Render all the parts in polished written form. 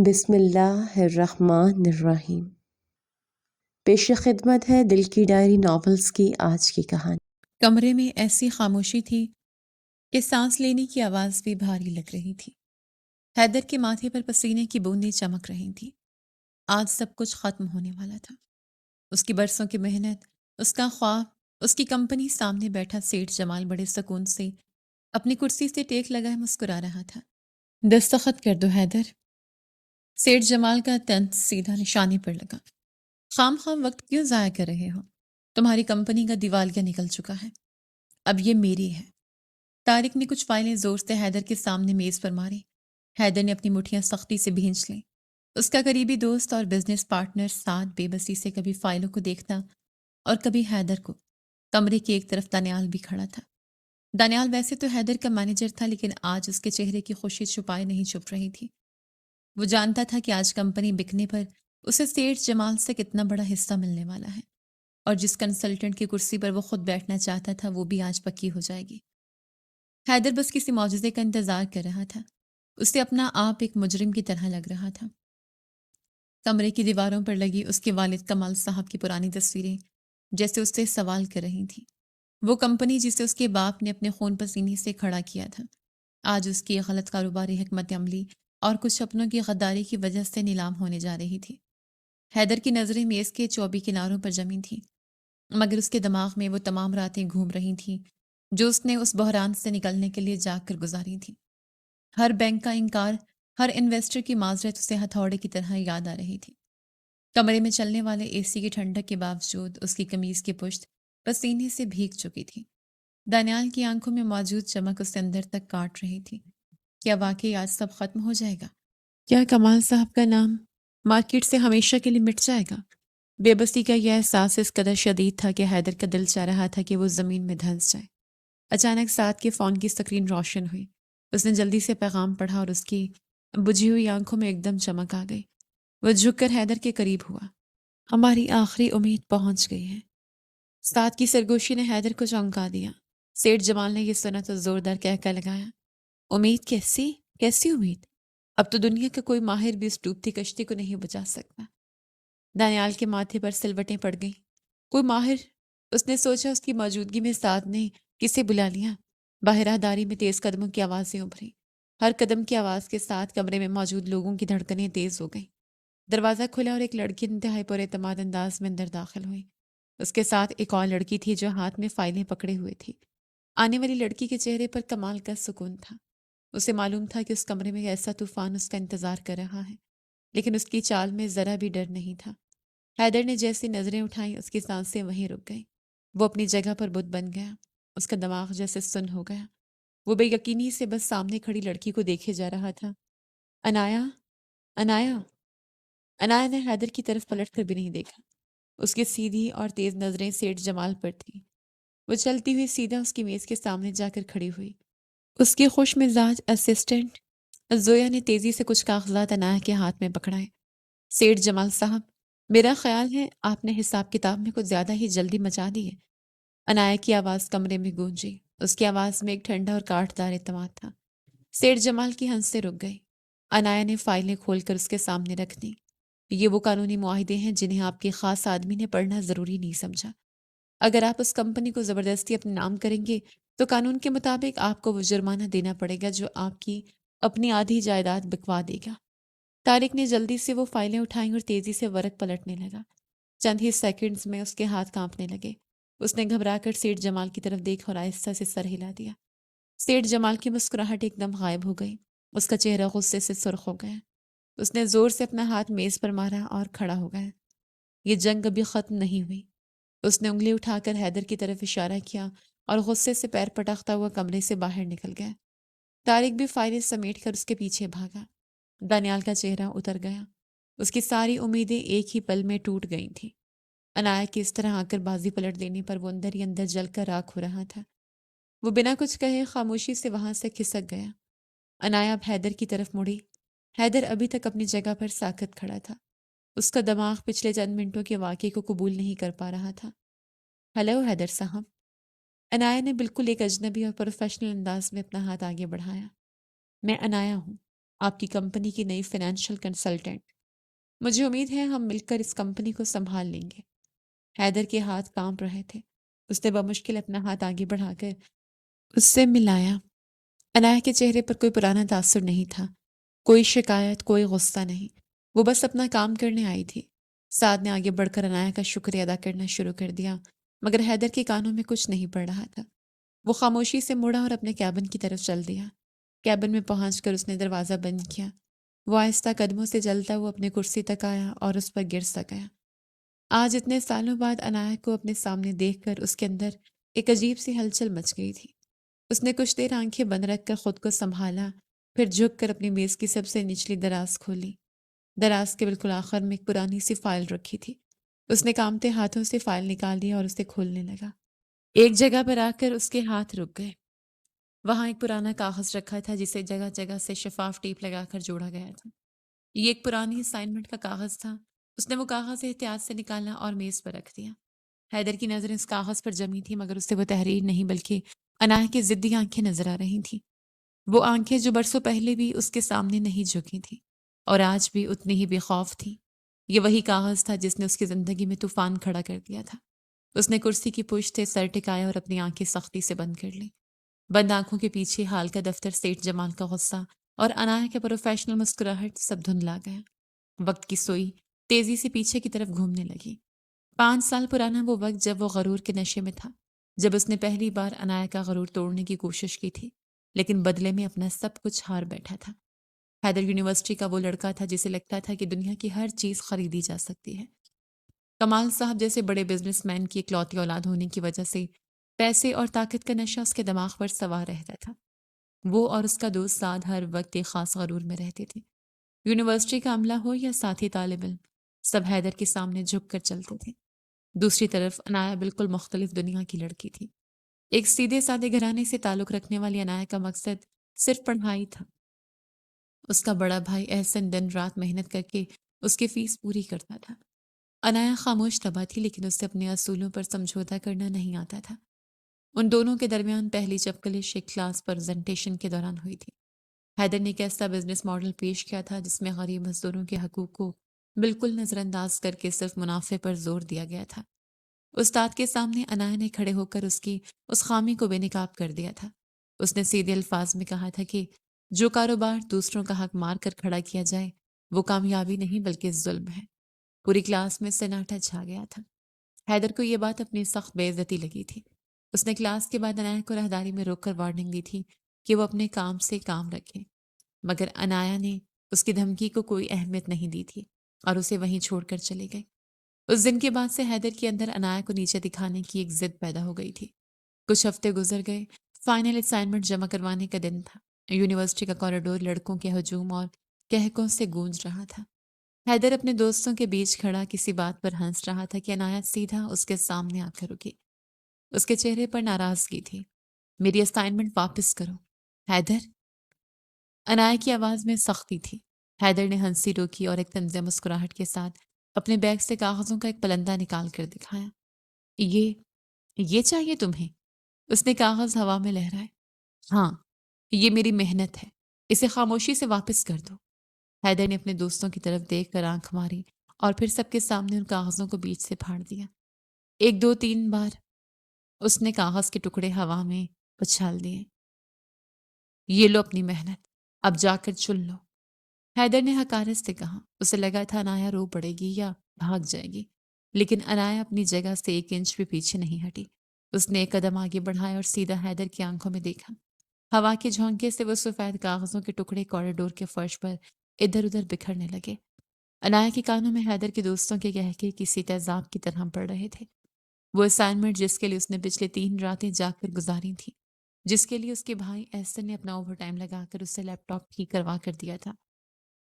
بسم اللہ الرحمن الرحیم۔ پیش خدمت ہے دل کی ڈائری ناولز کی آج کی کہانی۔ کمرے میں ایسی خاموشی تھی کہ سانس لینے کی آواز بھی بھاری لگ رہی تھی۔ حیدر کے ماتھے پر پسینے کی بوندیں چمک رہی تھیں۔ آج سب کچھ ختم ہونے والا تھا۔ اس کی برسوں کی محنت، اس کا خواب، اس کی کمپنی، سامنے بیٹھا سیٹھ جمال بڑے سکون سے اپنی کرسی سے ٹیک لگائے مسکرا رہا تھا۔ دستخط کر دو حیدر۔ سیٹھ جمال کا طنز سیدھا نشانے پر لگا۔ خام خام وقت کیوں ضائع کر رہے ہو؟ تمہاری کمپنی کا دیوالیہ نکل چکا ہے، اب یہ میری ہے۔ طارق نے کچھ فائلیں زور سے حیدر کے سامنے میز پر ماری۔ حیدر نے اپنی مٹھیاں سختی سے بھینچ لیں۔ اس کا قریبی دوست اور بزنس پارٹنر سعد بے بسی سے کبھی فائلوں کو دیکھتا اور کبھی حیدر کو۔ کمرے کی ایک طرف دانیال بھی کھڑا تھا۔ دانیال ویسے تو حیدر کا مینیجر تھا، لیکن آج اس کے چہرے کی خوشی چھپائے نہیں چھپ رہی تھی۔ وہ جانتا تھا کہ آج کمپنی بکنے پر اسے سیٹھ جمال سے کتنا بڑا حصہ ملنے والا ہے، اور جس کنسلٹنٹ کی کرسی پر وہ خود بیٹھنا چاہتا تھا وہ بھی آج پکی ہو جائے گی۔ حیدر بس کسی معجزے کا انتظار کر رہا تھا۔ اسے اپنا آپ ایک مجرم کی طرح لگ رہا تھا۔ کمرے کی دیواروں پر لگی اس کے والد کمال صاحب کی پرانی تصویریں جیسے اس سے سوال کر رہی تھیں۔ وہ کمپنی جسے اس کے باپ نے اپنے خون پسینے سے کھڑا کیا تھا، آج اس کی غلط کاروباری حکمت عملی اور کچھ اپنوں کی غداری کی وجہ سے نیلام ہونے جا رہی تھی۔ حیدر کی نظریں میز کے چوبی کناروں پر جمی تھیں، مگر اس کے دماغ میں وہ تمام راتیں گھوم رہی تھیں جو اس نے اس بحران سے نکلنے کے لیے جاگ کر گزاری تھی۔ ہر بینک کا انکار، ہر انویسٹر کی معذرت اسے ہتھوڑے کی طرح یاد آ رہی تھی۔ کمرے میں چلنے والے اے سی کی ٹھنڈک کے باوجود اس کی قمیض کی پشت پسینے سے بھیگ چکی تھی۔ دانیال کی آنکھوں میں موجود چمک اسے اندر تک کاٹ رہی تھی۔ کیا واقعی آج سب ختم ہو جائے گا؟ کیا کمال صاحب کا نام مارکیٹ سے ہمیشہ کے لیے مٹ جائے گا؟ بے بسی کا یہ احساس اس قدر شدید تھا کہ حیدر کا دل چاہ رہا تھا کہ وہ زمین میں دھنس جائے۔ اچانک سعد کے فون کی سکرین روشن ہوئی۔ اس نے جلدی سے پیغام پڑھا اور اس کی بجھی ہوئی آنکھوں میں ایک دم چمک آ گئی۔ وہ جھک کر حیدر کے قریب ہوا۔ ہماری آخری امید پہنچ گئی ہے۔ سعد کی سرگوشی نے حیدر کو چونکا دیا۔ سیٹھ جمال نے یہ سنا تو زوردار کہہ لگایا، امید کیسی امید؟ اب تو دنیا کا کوئی ماہر بھی اس ڈوبتی کشتی کو نہیں بچا سکتا۔ دانیال کے ماتھے پر سلوٹیں پڑ گئیں۔ کوئی ماہر؟ اس نے سوچا۔ اس کی موجودگی میں سعد نے کسے بلا لیا؟ باہر داری میں تیز قدموں کی آوازیں ابھریں۔ ہر قدم کی آواز کے ساتھ کمرے میں موجود لوگوں کی دھڑکنیں تیز ہو گئیں۔ دروازہ کھلا اور ایک لڑکی انتہائی پر اعتماد انداز میں اندر داخل ہوئی۔ اس کے ساتھ ایک اور لڑکی تھی جو ہاتھ میں فائلیں پکڑے ہوئے تھی۔ آنے والی لڑکی کے چہرے پر کمال کا سکون تھا۔ اسے معلوم تھا کہ اس کمرے میں ایسا طوفان اس کا انتظار کر رہا ہے، لیکن اس کی چال میں ذرا بھی ڈر نہیں تھا۔ حیدر نے جیسی نظریں اٹھائیں اس کی سانسیں وہیں رک گئیں۔ وہ اپنی جگہ پر بت بن گیا۔ اس کا دماغ جیسے سن ہو گیا۔ وہ بے یقینی سے بس سامنے کھڑی لڑکی کو دیکھے جا رہا تھا۔ انایا، انایا۔ انایا نے حیدر کی طرف پلٹ کر بھی نہیں دیکھا۔ اس کی سیدھی اور تیز نظریں سیٹھ جمال پر تھیں۔ وہ چلتی ہوئی سیدھا اس کی میز کے سامنے جا کر کھڑی ہوئی۔ اس کی خوش مزاج اسسٹنٹ زویا نے تیزی سے کچھ کاغذات انایا کے ہاتھ میں پکڑائے۔ سیٹھ جمال صاحب، میرا خیال ہے آپ نے حساب کتاب میں کچھ زیادہ ہی جلدی مچا دی ہے۔ انایا کی آواز کمرے میں گونجی۔ اس کی آواز میں ایک ٹھنڈا اور کاٹدار اعتماد تھا۔ سیٹھ جمال کی ہنسیں رک گئی۔ انایا نے فائلیں کھول کر اس کے سامنے رکھ دیں۔ یہ وہ قانونی معاہدے ہیں جنہیں آپ کے خاص آدمی نے پڑھنا ضروری نہیں سمجھا۔ اگر آپ اس کمپنی کو زبردستی اپنے نام کریں گے تو قانون کے مطابق آپ کو وہ جرمانہ دینا پڑے گا جو آپ کی اپنی آدھی جائیداد بکوا دے گا۔ طارق نے جلدی سے وہ فائلیں اٹھائیں اور تیزی سے ورق پلٹنے لگا۔ چند ہی سیکنڈز میں اس کے ہاتھ کانپنے لگے۔ اس نے گھبرا کر سیٹھ جمال کی طرف دیکھا اور آہستہ سے سر ہلا دیا۔ سیٹھ جمال کی مسکراہٹ ایک دم غائب ہو گئی۔ اس کا چہرہ غصے سے سرخ ہو گیا۔ اس نے زور سے اپنا ہاتھ میز پر مارا اور کھڑا ہو گیا۔ یہ جنگ ابھی ختم نہیں ہوئی۔ اس نے انگلی اٹھا کر حیدر کی طرف اشارہ کیا اور غصے سے پیر پٹکتا ہوا کمرے سے باہر نکل گیا۔ طارق بھی فائلیں سمیٹ کر اس کے پیچھے بھاگا۔ دانیال کا چہرہ اتر گیا۔ اس کی ساری امیدیں ایک ہی پل میں ٹوٹ گئی تھیں۔ انایا کی اس طرح آ کر بازی پلٹ دینے پر وہ اندر ہی اندر جل کر راکھ ہو رہا تھا۔ وہ بنا کچھ کہے خاموشی سے وہاں سے کھسک گیا۔ انایا اب حیدر کی طرف مڑی۔ حیدر ابھی تک اپنی جگہ پر ساکت کھڑا تھا۔ اس کا دماغ پچھلے چند منٹوں کے واقعے کو قبول نہیں کر پا رہا تھا۔ ہیلو حیدر صاحب۔ انایا نے بالکل ایک اجنبی اور پروفیشنل انداز میں اپنا ہاتھ آگے بڑھایا۔ میں انایا ہوں۔ آپ کی کمپنی کی نئی فائنینشیل کنسلٹنٹ۔ مجھے امید ہے ہم مل کر اس کمپنی کو سنبھال لیں گے۔ حیدر کے ہاتھ کانپ رہے تھے۔ اس نے بمشکل اپنا ہاتھ آگے بڑھا کر اس سے ملایا۔ عنایہ کے چہرے پر کوئی پرانا تاثر نہیں تھا، کوئی شکایت، کوئی غصہ نہیں۔ وہ بس اپنا کام کرنے آئی تھی۔ سعد نے آگے بڑھ کر عنایہ کا شکریہ ادا کرنا شروع کر دیا، مگر حیدر کے کانوں میں کچھ نہیں پڑ رہا تھا۔ وہ خاموشی سے مڑا اور اپنے کیبن کی طرف چل دیا۔ کیبن میں پہنچ کر اس نے دروازہ بند کیا۔ وہ آہستہ قدموں سے چلتا وہ اپنے کرسی تک آیا اور اس پر گر سا گیا۔ آج اتنے سالوں بعد عنایہ کو اپنے سامنے دیکھ کر اس کے اندر ایک عجیب سی ہلچل مچ گئی تھی۔ اس نے کچھ دیر آنکھیں بند رکھ کر خود کو سنبھالا، پھر جھک کر اپنی میز کی سب سے نچلی دراز کھولی۔ دراز کے بالکل آخر میں ایک پرانی سی فائل رکھی تھی۔ اس نے کانپتے ہاتھوں سے فائل نکال لیا اور اسے کھولنے لگا۔ ایک جگہ پر آ کر اس کے ہاتھ رک گئے۔ وہاں ایک پرانا کاغذ رکھا تھا جسے جگہ جگہ سے شفاف ٹیپ لگا کر جوڑا گیا تھا۔ یہ ایک پرانی اسائنمنٹ کا کاغذ تھا۔ اس نے وہ کاغذ احتیاط سے نکالا اور میز پر رکھ دیا۔ حیدر کی نظریں اس کاغذ پر جمی تھی، مگر اسے وہ تحریر نہیں بلکہ عنایہ کی ضدی آنکھیں نظر آ رہی تھیں۔ وہ آنکھیں جو برسوں پہلے بھی اس کے سامنے نہیں جھکی تھیں اور آج بھی اتنی ہی بے خوف تھیں۔ یہ وہی کاغذ تھا جس نے اس کی زندگی میں طوفان کھڑا کر دیا تھا۔ اس نے کرسی کی پشت سے سر ٹکایا اور اپنی آنکھیں سختی سے بند کر لیں۔ بند آنکھوں کے پیچھے حال کا دفتر، سیٹھ جمال کا غصہ اور عنایہ کا پروفیشنل مسکراہٹ سب دھندلا گیا۔ وقت کی سوئی تیزی سے پیچھے کی طرف گھومنے لگی۔ 5 سال پرانا وہ وقت جب وہ غرور کے نشے میں تھا، جب اس نے پہلی بار عنایہ کا غرور توڑنے کی کوشش کی تھی، لیکن بدلے میں اپنا سب کچھ ہار بیٹھا تھا۔ حیدر یونیورسٹی کا وہ لڑکا تھا جسے لگتا تھا کہ دنیا کی ہر چیز خریدی جا سکتی ہے۔ کمال صاحب جیسے بڑے بزنس مین کی اکلوتی اولاد ہونے کی وجہ سے پیسے اور طاقت کا نشہ اس کے دماغ پر سوار رہتا تھا۔ وہ اور اس کا دوست سعد ہر وقت ایک خاص غرور میں رہتے تھے۔ یونیورسٹی کا عملہ ہو یا ساتھی طالب علم، سب حیدر کے سامنے جھک کر چلتے تھے۔ دوسری طرف عنایہ بالکل مختلف دنیا کی لڑکی تھی۔ ایک سیدھے سادے گھرانے سے تعلق رکھنے والی عنایہ کا مقصد صرف پڑھائی تھا۔ اس کا بڑا بھائی احسن دن رات محنت کر کے اس کی فیس پوری کرتا تھا۔ عنایہ خاموش طبع تھی، لیکن اسے اپنے اصولوں پر سمجھوتہ کرنا نہیں آتا تھا۔ ان دونوں کے درمیان پہلی چپکلش ایک کلاس پریزنٹیشن کے دوران ہوئی تھی۔ حیدر نے ایک ایسا بزنس ماڈل پیش کیا تھا جس میں غریب مزدوروں کے حقوق کو بالکل نظر انداز کر کے صرف منافع پر زور دیا گیا تھا۔ استاد کے سامنے عنایہ نے کھڑے ہو کر اس کی اس خامی کو بے نقاب کر دیا تھا۔ اس نے سیدھے الفاظ میں کہا تھا کہ جو کاروبار دوسروں کا حق مار کر کھڑا کیا جائے وہ کامیابی نہیں بلکہ ظلم ہے۔ پوری کلاس میں سناٹا چھا گیا تھا۔ حیدر کو یہ بات اپنی سخت بے عزتی لگی تھی۔ اس نے کلاس کے بعد عنایہ کو راہداری میں روک کر وارننگ دی تھی کہ وہ اپنے کام سے کام رکھے، مگر عنایہ نے اس کی دھمکی کو کوئی اہمیت نہیں دی تھی اور اسے وہیں چھوڑ کر چلے گئے۔ اس دن کے بعد سے حیدر کے اندر عنایہ کو نیچے دکھانے کی ایک ضد پیدا ہو گئی تھی۔ کچھ ہفتے گزر گئے۔ فائنل اسائنمنٹ جمع کروانے کا دن تھا۔ یونیورسٹی کا کوریڈور لڑکوں کے ہجوم اور کہکوں سے گونج رہا تھا۔ حیدر اپنے دوستوں کے بیچ کھڑا کسی بات پر ہنس رہا تھا کہ عنایت سیدھا اس کے سامنے آ کر رکی۔ اس کے چہرے پر ناراضگی تھی۔ میری اسائنمنٹ واپس کرو حیدر۔ عنایہ کی آواز میں سختی تھی۔ حیدر نے ہنسی روکی اور ایک طنز مسکراہٹ کے ساتھ اپنے بیگ سے کاغذوں کا ایک پلندہ نکال کر دکھایا۔ یہ چاہیے تمہیں؟ اس نے کاغذ ہوا میں لہرائے۔ ہاں، یہ میری محنت ہے، اسے خاموشی سے واپس کر دو۔ حیدر نے اپنے دوستوں کی طرف دیکھ کر آنکھ ماری اور پھر سب کے سامنے ان کاغذوں کو بیچ سے پھاڑ دیا۔ 1 2 3 بار اس نے کاغذ کے ٹکڑے ہوا میں اچھال دیے۔ یہ لو اپنی محنت، اب جا کر چن لو۔ حیدر نے حقارت سے کہا۔ اسے لگا تھا عنایہ رو پڑے گی یا بھاگ جائے گی، لیکن عنایہ اپنی جگہ سے 1 انچ بھی پیچھے نہیں ہٹی۔ اس نے ایک قدم آگے بڑھایا اور سیدھا حیدر کی آنکھوں میں دیکھا۔ ہوا کے جھونکے سے وہ سفید کاغذوں کے ٹکڑے کوریڈور کے فرش پر ادھر ادھر بکھرنے لگے۔ عنایہ کے کانوں میں حیدر کے دوستوں کے کہکے کسی تیزاب کی طرح پڑ رہے تھے۔ وہ اسائنمنٹ جس کے لیے اس نے پچھلے 3 راتیں جا کر گزاری تھیں، جس کے لیے اس کے بھائی احسن نے اپنا اوور ٹائم لگا کر اسے لیپ ٹاپ ٹھیک کروا کر دیا تھا،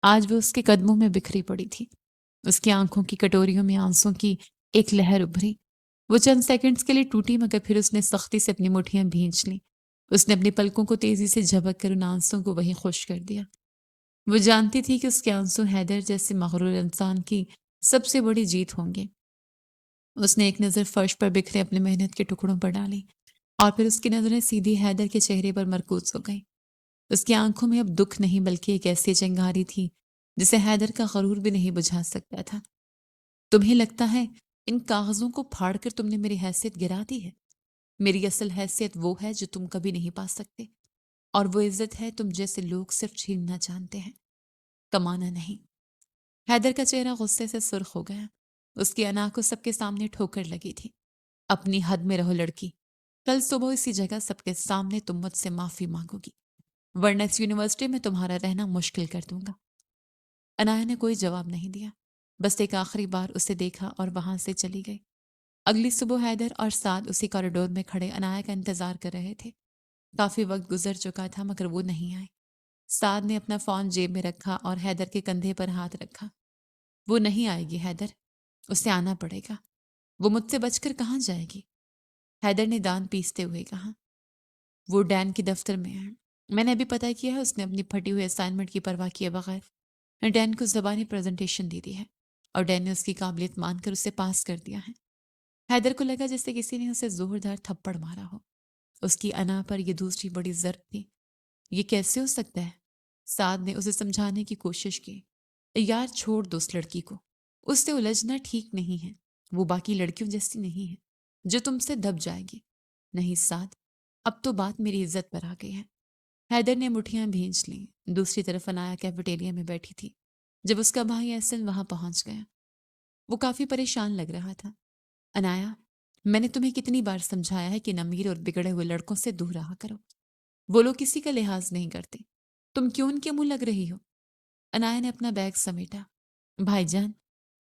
آج وہ اس کے قدموں میں بکھری پڑی تھی۔ اس کی آنکھوں کی کٹوریوں میں آنسوں کی ایک لہر ابھری۔ وہ چند سیکنڈز کے لیے ٹوٹی، مگر پھر اس نے سختی سے اپنی مٹھیاں بھینچ لیں۔ اس نے اپنی پلکوں کو تیزی سے جھپک کر ان آنسوں کو وہیں خشک کر دیا۔ وہ جانتی تھی کہ اس کے آنسو حیدر جیسے مغرور انسان کی سب سے بڑی جیت ہوں گے۔ اس نے ایک نظر فرش پر بکھرے اپنے محنت کے ٹکڑوں پر ڈالی اور پھر اس کی نظریں سیدھی حیدر کے چہرے پر مرکوز ہو گئیں۔ اس کی آنکھوں میں اب دکھ نہیں بلکہ ایک ایسی چنگاری تھی جسے حیدر کا غرور بھی نہیں بجھا سکتا تھا۔ تمہیں لگتا ہے ان کاغذوں کو پھاڑ کر تم نے میری حیثیت گرا دی ہے؟ میری اصل حیثیت وہ ہے جو تم کبھی نہیں پا سکتے، اور وہ عزت ہے تم جیسے لوگ صرف چھیننا جانتے ہیں، کمانا نہیں۔ حیدر کا چہرہ غصے سے سرخ ہو گیا۔ اس کی انا کو سب کے سامنے ٹھوکر لگی تھی۔ اپنی حد میں رہو لڑکی، کل صبح اسی جگہ سب کے سامنے تم مجھ سے معافی مانگو گی، ورنہ اس یونیورسٹی میں تمہارا رہنا مشکل کر دوں گا۔ انایا نے کوئی جواب نہیں دیا، بس ایک آخری بار اسے دیکھا اور وہاں سے چلی گئی۔ اگلی صبح حیدر اور سعد اسی کوریڈور میں کھڑے انایا کا انتظار کر رہے تھے۔ کافی وقت گزر چکا تھا مگر وہ نہیں آئے۔ سعد نے اپنا فون جیب میں رکھا اور حیدر کے کندھے پر ہاتھ رکھا۔ وہ نہیں آئے گی حیدر، اسے آنا پڑے گا۔ وہ مجھ سے بچ کر کہاں جائے گی؟ حیدر نے دان پیستے ہوئے کہا۔ وہ ڈین کے دفتر میں ہے، میں نے ابھی پتہ کیا ہے، اس نے اپنی پھٹی ہوئی اسائنمنٹ کی پرواہ کیے بغیر ڈین کو زبانی پریزنٹیشن دی دی ہے، اور ڈین نے اس کی قابلیت مان کر اسے پاس کر دیا ہے۔ حیدر کو لگا جیسے کسی نے اسے زوردار تھپڑ مارا ہو۔ اس کی انا پر یہ دوسری بڑی ضرب تھی۔ یہ کیسے ہو سکتا ہے؟ سعد نے اسے سمجھانے کی کوشش کی۔ یار چھوڑ دو اس لڑکی کو، اس سے الجھنا ٹھیک نہیں ہے، وہ باقی لڑکیوں جیسی نہیں ہے جو تم سے دب جائے گی۔ نہیں سعد، اب تو بات میری عزت پر آ گئی ہے۔ حیدر نے مٹھیاں بھینچ لیں۔ دوسری طرف انایا کیفیٹیریا میں بیٹھی تھی جب اس کا بھائی احسن وہاں پہنچ گیا۔ وہ کافی پریشان لگ رہا تھا۔ انایا، میں نے تمہیں کتنی بار سمجھایا ہے کہ ان امیر اور بگڑے ہوئے لڑکوں سے دور رہا کرو، وہ لوگ کسی کا لحاظ نہیں کرتے، تم کیوں ان کے منہ لگ رہی ہو؟ انایا نے اپنا بیگ سمیٹا۔ بھائی جان،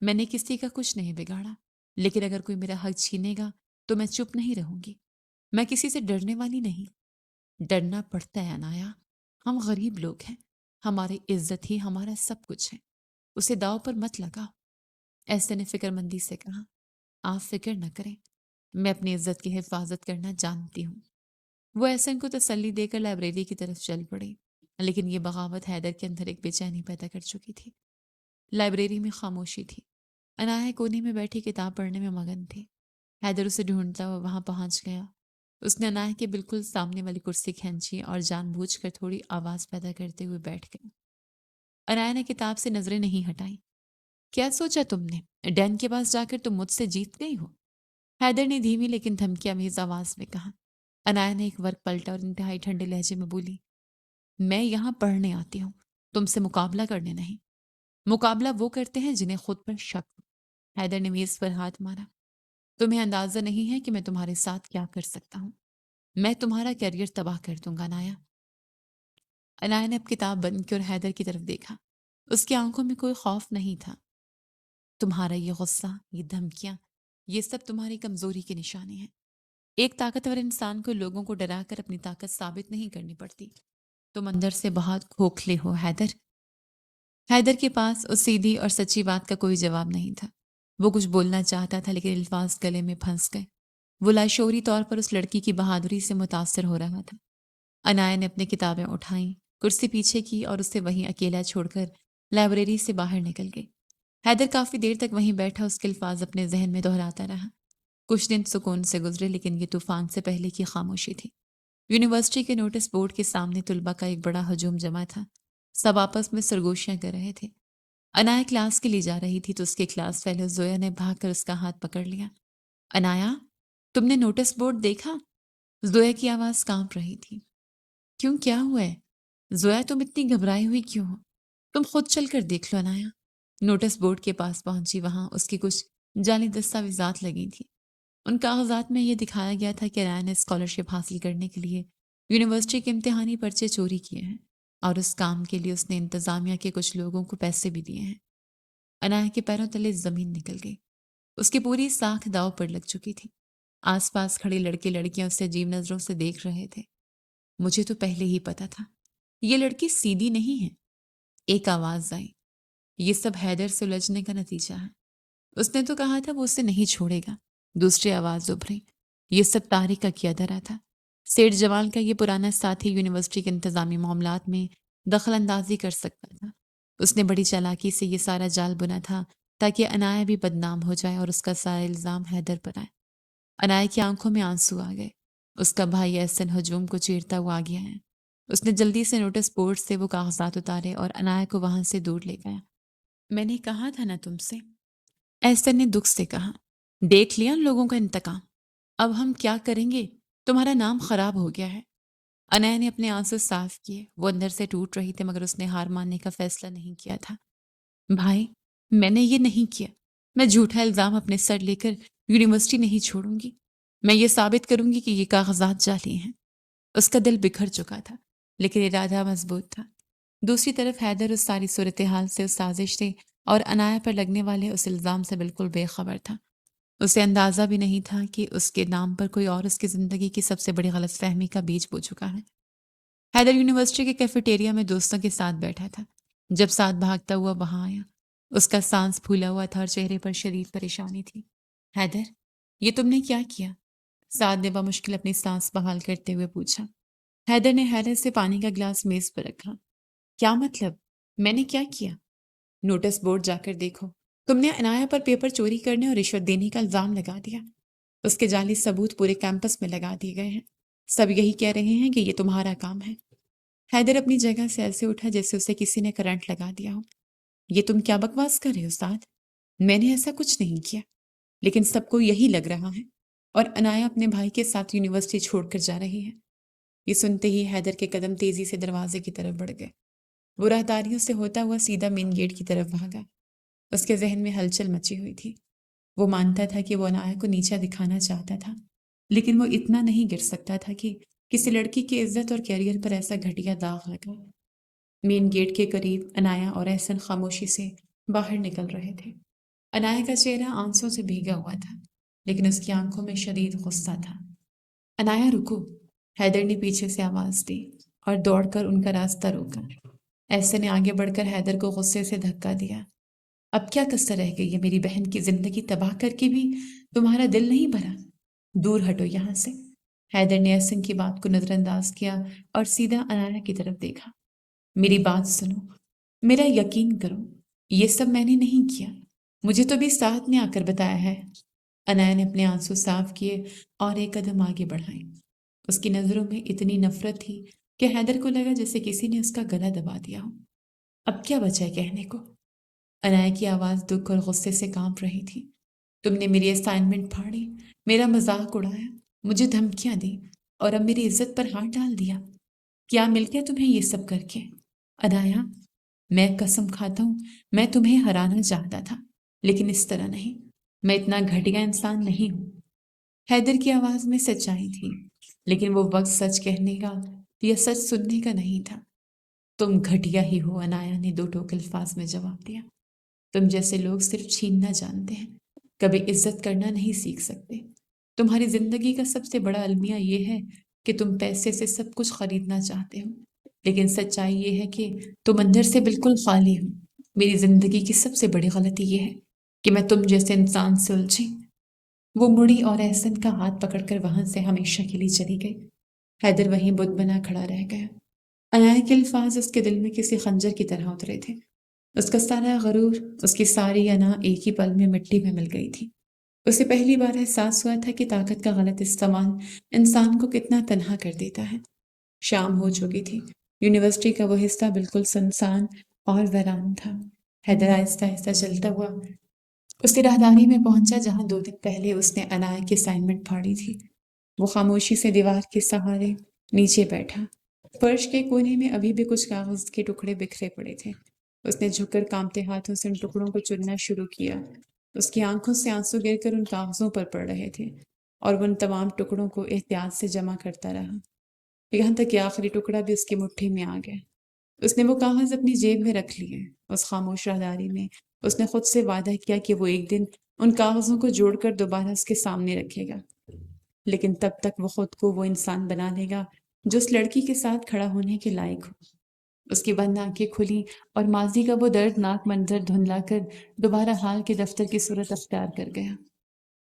میں نے کسی کا کچھ نہیں بگاڑا، لیکن اگر کوئی میرا حق چھینے گا تو میں چپ نہیں رہوں گی۔ میں کسی سے ڈرنے والی نہیں۔ ڈرنا پڑتا ہے انایا، ہم غریب لوگ ہیں، ہماری عزت ہی ہمارا سب کچھ ہے، اسے داؤ پر مت لگاؤ۔ ایسے نے فکر مندی سے کہا۔ آپ فکر نہ کریں، میں اپنی عزت کی حفاظت کرنا جانتی ہوں۔ وہ احسن کو تسلی دے کر لائبریری کی طرف چل پڑی، لیکن یہ بغاوت حیدر کے اندر ایک بے چینی پیدا کر چکی تھی۔ لائبریری میں خاموشی تھی۔ انایا کونے میں بیٹھی کتاب پڑھنے میں مگن تھی۔ حیدر اسے ڈھونڈتا ہوا وہاں پہنچ گیا۔ اس نے انایا کے بالکل سامنے والی کرسی کھینچی اور جان بوجھ کر تھوڑی آواز پیدا کرتے ہوئے بیٹھ گیا۔ انایا نے کتاب سے نظریں نہیں ہٹائیں۔ کیا سوچا تم نے؟ ڈین کے پاس جا کر تم مجھ سے جیت گئی ہو؟ حیدر نے دھیمی لیکن دھمکی آمیز آواز میں کہا۔ انایا نے ایک ورق پلٹا اور انتہائی ٹھنڈے لہجے میں بولی، میں یہاں پڑھنے آتی ہوں، تم سے مقابلہ کرنے نہیں۔ مقابلہ وہ کرتے ہیں جنہیں خود پر شک ہو۔ حیدر نے میز پر ہاتھ مارا۔ تمہیں اندازہ نہیں ہے کہ میں تمہارے ساتھ کیا کر سکتا ہوں۔ میں تمہارا کیریئر تباہ کر دوں گا انایا۔ انایا نے اب کتاب بند کی اور حیدر کی طرف دیکھا۔ اس کی آنکھوں میں کوئی خوف نہیں تھا۔ تمہارا یہ غصہ، یہ دھمکیاں، یہ سب تمہاری کمزوری کی نشانی ہے۔ ایک طاقتور انسان کو لوگوں کو ڈرا کر اپنی طاقت ثابت نہیں کرنی پڑتی۔ تم اندر سے بہت کھوکھلے ہو حیدر۔ حیدر کے پاس اس سیدھی اور سچی بات کا کوئی جواب نہیں تھا۔ وہ کچھ بولنا چاہتا تھا لیکن الفاظ گلے میں پھنس گئے۔ وہ لاشعوری طور پر اس لڑکی کی بہادری سے متاثر ہو رہا تھا۔ انایا نے اپنی کتابیں اٹھائیں، کرسی پیچھے کی اور اسے وہیں اکیلا چھوڑ کر لائبریری سے باہر نکل گئی۔ حیدر کافی دیر تک وہیں بیٹھا اس کے الفاظ اپنے ذہن میں دہراتا رہا۔ کچھ دن سکون سے گزرے لیکن یہ طوفان سے پہلے کی خاموشی تھی۔ یونیورسٹی کے نوٹس بورڈ کے سامنے طلباء کا ایک بڑا ہجوم جمع تھا۔ سب آپس میں سرگوشیاں کر رہے تھے۔ انایا کلاس کے لیے جا رہی تھی تو اس کے کلاس فیلو زویا نے بھاگ کر اس کا ہاتھ پکڑ لیا۔ انایا، تم نے نوٹس بورڈ دیکھا؟ زویا کی آواز کانپ رہی تھی۔ کیوں، کیا ہوا ہے؟ زویا، تم اتنی گھبرائی ہوئی کیوں ہو؟ تم خود چل کر دیکھ لو انایا۔ نوٹس بورڈ کے پاس پہنچی، وہاں اس کی کچھ جعلی دستاویزات لگی تھیں۔ ان کاغذات میں یہ دکھایا گیا تھا کہ انایا نے اسکالرشپ حاصل کرنے کے لیے یونیورسٹی کے امتحانی پرچے چوری کیے ہیں، اور اس کام کے لیے اس نے انتظامیہ کے کچھ لوگوں کو پیسے بھی دیے ہیں۔ انایا کے پیروں تلے زمین نکل گئی۔ اس کی پوری ساکھ داؤ پر لگ چکی تھی۔ آس پاس کھڑے لڑکے لڑکیاں اسے عجیب نظروں سے دیکھ رہے تھے۔ مجھے تو پہلے ہی پتا تھا، یہ لڑکی سیدھی نہیں ہے۔ ایک آواز آئی، یہ سب حیدر سے الجھنے کا نتیجہ ہے، اس نے تو کہا تھا وہ اسے نہیں چھوڑے گا۔ دوسری آواز ابھری، یہ سب طارق کا کیا دھرا تھا۔ سیٹھ جمال کا یہ پرانا ساتھی یونیورسٹی کے انتظامی معاملات میں دخل اندازی کر سکتا تھا۔ اس نے بڑی چالاکی سے یہ سارا جال بنا تھا تاکہ انایا بھی بدنام ہو جائے اور اس کا سارا الزام حیدر پر آئے۔ انایا کی آنکھوں میں آنسو آ گئے۔ اس کا بھائی احسن ہجوم کو چیرتا ہوا آ گیا ہے۔ اس نے جلدی سے نوٹس بورڈ سے وہ کاغذات اتارے اور عنایا کو وہاں سے دور لے گیا۔ میں نے کہا تھا نا تم سے، ایسر نے دکھ سے کہا۔ دیکھ لیا ان لوگوں کا انتقام، اب ہم کیا کریں گے؟ تمہارا نام خراب ہو گیا ہے۔ عنایا نے اپنے آنسو صاف کیے، وہ اندر سے ٹوٹ رہی تھے مگر اس نے ہار ماننے کا فیصلہ نہیں کیا تھا۔ بھائی، میں نے یہ نہیں کیا، میں جھوٹا الزام اپنے سر لے کر یونیورسٹی نہیں چھوڑوں گی، میں یہ ثابت کروں گی کہ یہ کاغذات جعلی ہیں۔ اس کا دل بکھر چکا تھا لیکن ارادہ مضبوط تھا۔ دوسری طرف حیدر اس ساری صورتحال سے، اس سازش سے اور عنایا پر لگنے والے اس الزام سے بالکل بے خبر تھا۔ اسے اندازہ بھی نہیں تھا کہ اس کے نام پر کوئی اور اس کی زندگی کی سب سے بڑی غلط فہمی کا بیج بو چکا ہے۔ حیدر یونیورسٹی کے کیفیٹیریا میں دوستوں کے ساتھ بیٹھا تھا جب سعد بھاگتا ہوا وہاں آیا۔ اس کا سانس پھولا ہوا تھا اور چہرے پر شدید پریشانی تھی۔ حیدر، یہ تم نے کیا کیا؟ سعد نے بمشکل اپنی سانس بحال کرتے ہوئے پوچھا۔ حیدر نے حیرت سے پانی کا گلاس میز پر رکھا۔ کیا مطلب؟ میں نے کیا کیا؟ نوٹس بورڈ جا کر دیکھو، تم نے عنایا پر پیپر چوری کرنے اور رشوت دینے کا الزام لگا دیا۔ اس کے جعلی ثبوت پورے کیمپس میں لگا دیے گئے ہیں، سب یہی کہہ رہے ہیں کہ یہ تمہارا کام ہے۔ حیدر اپنی جگہ سے ایسے اٹھا جیسے اسے کسی نے کرنٹ لگا دیا ہو۔ یہ تم کیا بکواس کر رہے ہو سعد؟ میں نے ایسا کچھ نہیں کیا، لیکن سب کو یہی لگ رہا ہے، اور عنایا اپنے بھائی کے ساتھ یونیورسٹی چھوڑ کر جا رہی ہے۔ یہ سنتے ہی حیدر کے قدم تیزی سے دروازے کی طرف بڑھ گئے۔ وہ راہداریوں سے ہوتا ہوا سیدھا مین گیٹ کی طرف بھاگا۔ اس کے ذہن میں ہلچل مچی ہوئی تھی۔ وہ مانتا تھا کہ وہ عنایا کو نیچا دکھانا چاہتا تھا، لیکن وہ اتنا نہیں گر سکتا تھا کہ کسی لڑکی کی عزت اور کیریئر پر ایسا گھٹیا داغ لگا۔ مین گیٹ کے قریب عنایا اور احسن خاموشی سے باہر نکل رہے تھے۔ عنایا کا چہرہ آنسوں سے بھیگا ہوا تھا، لیکن اس کی آنکھوں میں شدید غصہ تھا۔ عنایا رکو، حیدر نے پیچھے سے آواز دی اور دوڑ کر ان کا راستہ روکا۔ احسن نے آگے بڑھ کر حیدر کو غصے سے دھکا دیا۔ اب کیا کسر رہ گئی ہے؟ میری بہن کی زندگی تباہ کر کے بھی تمہارا دل نہیں بھرا؟ دور ہٹو یہاں سے۔ حیدر نے احسن کی بات کو نظر انداز کیا اور سیدھا عنایا کی طرف دیکھا۔ میری بات سنو، میرا یقین کرو، یہ سب میں نے نہیں کیا، مجھے تو بھی سعد نے آ کر بتایا ہے۔ عنایا نے اپنے آنسو صاف کیے اور ایک قدم آگے بڑھائے۔ اس کی نظروں میں اتنی نفرت تھی کہ حیدر کو لگا جیسے کسی نے اس کا گلا دبا دیا ہو۔ اب کیا بچا ہے کہنے کو؟ عنایا کی آواز دکھ اور غصے سے کانپ رہی تھی۔ تم نے میری اسائنمنٹ پھاڑی، میرا مذاق اڑایا، مجھے دھمکیاں دی اور اب میری عزت پر ہاتھ ڈال دیا۔ کیا مل گیا تمہیں یہ سب کر کے؟ عنایا، میں قسم کھاتا ہوں میں تمہیں ہرانا چاہتا تھا، لیکن اس طرح نہیں، میں اتنا گھٹیا انسان نہیں ہوں۔ حیدر کی آواز میں سچائی تھی، لیکن وہ وقت سچ کہنے کا یا سچ سننے کا نہیں تھا۔ تم گھٹیا ہی ہو، عنایا نے دو ٹوک الفاظ میں جواب دیا۔ تم جیسے لوگ صرف چھیننا جانتے ہیں، کبھی عزت کرنا نہیں سیکھ سکتے۔ تمہاری زندگی کا سب سے بڑا المیہ یہ ہے کہ تم پیسے سے سب کچھ خریدنا چاہتے ہو، لیکن سچائی یہ ہے کہ تم اندر سے بالکل خالی ہو۔ میری زندگی کی سب سے بڑی غلطی یہ ہے کہ میں تم جیسے انسان سے الجھی۔ وہ مڑی اور احسن کا ہاتھ پکڑ کر وہاں سے ہمیشہ کے لیے چلی گئی۔ حیدر وہیں بت بنا کھڑا رہ گیا۔ عنایا کے الفاظ اس کے دل میں کسی خنجر کی طرح اترے تھے۔ اس کا سارا غرور، اس کی ساری انا ایک ہی پل میں مٹی میں مل گئی تھی۔ اسے پہلی بار احساس ہوا تھا کہ طاقت کا غلط استعمال انسان کو کتنا تنہا کر دیتا ہے۔ شام ہو چکی تھی۔ یونیورسٹی کا وہ حصہ بالکل سنسان اور ویران تھا۔ حیدر آہستہ آہستہ چلتا ہوا اسی راہداری میں پہنچا جہاں 2 دن پہلے اس نے عنایا کی اسائنمنٹ پھاڑی تھی۔ وہ خاموشی سے دیوار کے سہارے نیچے بیٹھا۔ فرش کے کونے میں ابھی بھی کچھ کاغذ کے ٹکڑے بکھرے پڑے تھے۔ اس نے جھک کر کانپتے ہاتھوں سے ان ٹکڑوں کو چننا شروع کیا۔ اس کی آنکھوں سے آنسو گر کر ان کاغذوں پر پڑ رہے تھے اور وہ ان تمام ٹکڑوں کو احتیاط سے جمع کرتا رہا، یہاں تک کہ آخری ٹکڑا بھی اس کی مٹھی میں آ گیا۔ اس نے وہ کاغذ اپنی جیب میں رکھ لیے۔ اس خاموش راہداری میں اس نے خود سے وعدہ کیا کہ وہ ایک دن ان کاغذوں کو جوڑ کر دوبارہ اس کے سامنے رکھے گا، لیکن تب تک وہ خود کو وہ انسان بنا لے گا جو اس لڑکی کے ساتھ کھڑا ہونے کے لائق ہو۔ اس کی بند آنکھیں کھلی اور ماضی کا وہ دردناک منظر دھندلا کر دوبارہ حال کے دفتر کی صورت اختیار کر گیا۔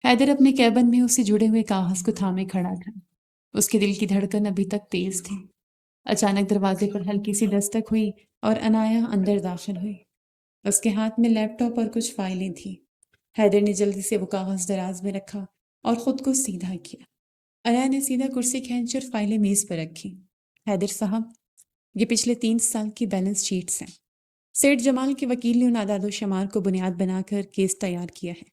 حیدر اپنے کیبن میں اسی جڑے ہوئے کاغذ کو تھامے کھڑا تھا۔ اس کے دل کی دھڑکن ابھی تک تیز تھی۔ اچانک دروازے پر ہلکی سی دستک ہوئی اور عنایا اندر داخل ہوئی۔ اس کے ہاتھ میں لیپ ٹاپ اور کچھ فائلیں تھیں۔ حیدر نے جلدی سے وہ کاغذ دراز میں رکھا اور خود کو سیدھا کیا۔ عنایا نے سیدھا کرسی کھینچ اور فائلیں میز پر رکھی۔ حیدر صاحب، یہ پچھلے 3 سال کی بیلنس شیٹس ہیں۔ سیٹھ جمال کے وکیل نے ان اعداد و شمار کو بنیاد بنا کر کیس تیار کیا ہے۔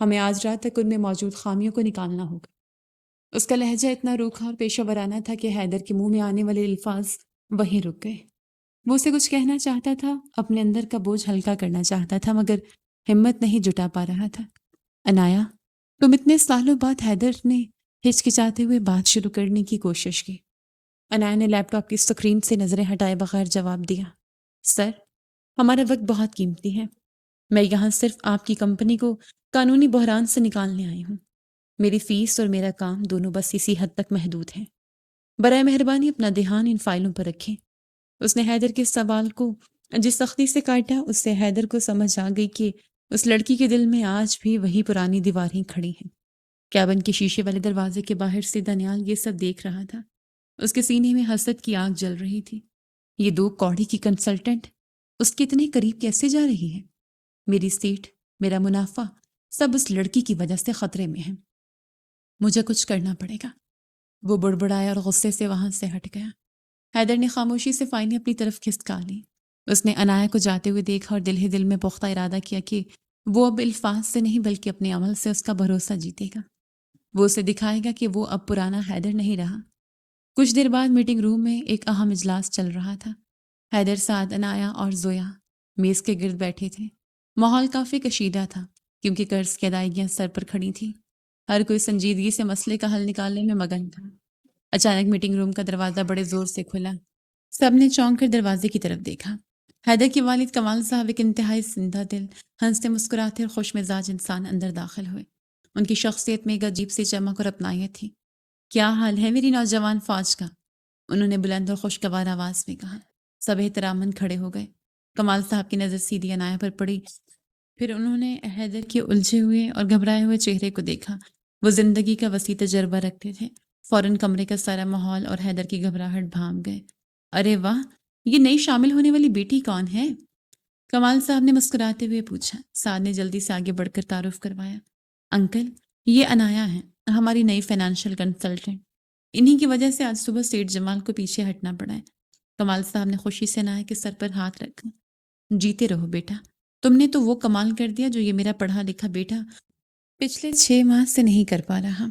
ہمیں آج رات تک ان میں موجود خامیوں کو نکالنا ہوگا۔ اس کا لہجہ اتنا روکھا اور پیشہ ورانہ تھا کہ حیدر کے منہ میں آنے والے الفاظ وہیں رک گئے۔ وہ اسے کچھ کہنا چاہتا تھا، اپنے اندر کا بوجھ ہلکا کرنا چاہتا تھا، مگر ہمت نہیں جٹا پا رہا تھا۔ انایا، تم اتنے سالوں بعد، حیدر نے ہچکچاتے ہوئے بات شروع کرنے کی کوشش کی۔ انایا نے لیپ ٹاپ کی اسکرین سے نظریں ہٹائے بغیر جواب دیا، سر، ہمارا وقت بہت قیمتی ہے۔ میں یہاں صرف آپ کی کمپنی کو قانونی بحران سے نکالنے آئی ہوں۔ میری فیس اور میرا کام دونوں بس اسی حد تک محدود ہیں۔ برائے مہربانی اپنا دھیان ان فائلوں پر رکھیں۔ اس نے حیدر کے سوال کو جس سختی سے کاٹا، اس سے حیدر کو سمجھ آ گئی کہ اس لڑکی کے دل میں آج بھی وہی پرانی دیواریں کھڑی ہیں۔ کیبن کے شیشے والے دروازے کے باہر سے دانیال یہ سب دیکھ رہا تھا۔ اس کے سینے میں حسد کی آگ جل رہی تھی۔ یہ 2 کوڑی کی کنسلٹنٹ اس کے اتنے قریب کیسے جا رہی ہے؟ میری سیٹ، میرا منافع، سب اس لڑکی کی وجہ سے خطرے میں ہے۔ مجھے کچھ کرنا پڑے گا۔ وہ بڑبڑایا اور غصے سے وہاں سے ہٹ گیا۔ حیدر نے خاموشی سے فائلیں اپنی طرف کھسکا لی۔ اس نے انایا کو جاتے ہوئے دیکھا اور دل ہی دل میں پختہ ارادہ کیا کہ وہ اب الفاظ سے نہیں بلکہ اپنے عمل سے اس کا بھروسہ جیتے گا۔ وہ اسے دکھائے گا کہ وہ اب پرانا حیدر نہیں رہا۔ کچھ دیر بعد میٹنگ روم میں ایک اہم اجلاس چل رہا تھا۔ حیدر، سعد، انایا اور زویا میز کے گرد بیٹھے تھے۔ ماحول کافی کشیدہ تھا کیونکہ قرض کی ادائیگیاں سر پر کھڑی تھیں۔ ہر کوئی سنجیدگی سے مسئلے کا حل نکالنے میں مگن تھا۔ اچانک میٹنگ روم کا دروازہ بڑے زور سے کھلا۔ سب نے چونک کر دروازے کی طرف دیکھا۔ حیدر کے والد کمال صاحب، ایک انتہائی زندہ دل، ہنستے مسکراتے اور خوش مزاج انسان، اندر داخل ہوئے۔ ان کی شخصیت میں ایک عجیب سی چمک اور اپنائیت تھی۔ کیا حال ہے میری نوجوان فوج کا؟ انہوں نے بلند اور خوشگوار آواز میں کہا۔ سب احتراماً کھڑے ہو گئے۔ کمال صاحب کی نظر سیدھی انایا پر پڑی، پھر انہوں نے حیدر کے الجھے ہوئے اور گھبرائے ہوئے چہرے کو دیکھا۔ وہ زندگی کا وسیع تجربہ رکھتے تھے۔ فوراً کمرے کا سارا ماحول اور حیدر کی گھبراہٹ بھانپ گئے۔ ارے واہ، یہ نئی شامل ہونے والی بیٹی کون ہے؟ کمال صاحب نے مسکراتے ہوئے پوچھا۔ سعد نے جلدی سے آگے بڑھ کر تعارف کروایا۔ انکل، یہ انایا ہیں، ہماری نئی فائنینشیل کنسلٹنٹ۔ انہی کی وجہ سے آج صبح سیٹھ جمال کو پیچھے ہٹنا پڑا ہے۔ کمال صاحب نے خوشی سے انایا کے سر پر ہاتھ رکھا۔ جیتے رہو بیٹا، تم نے تو وہ کمال کر دیا جو یہ میرا پڑھا لکھا بیٹا پچھلے 6 ماہ سے نہیں کر پا رہا۔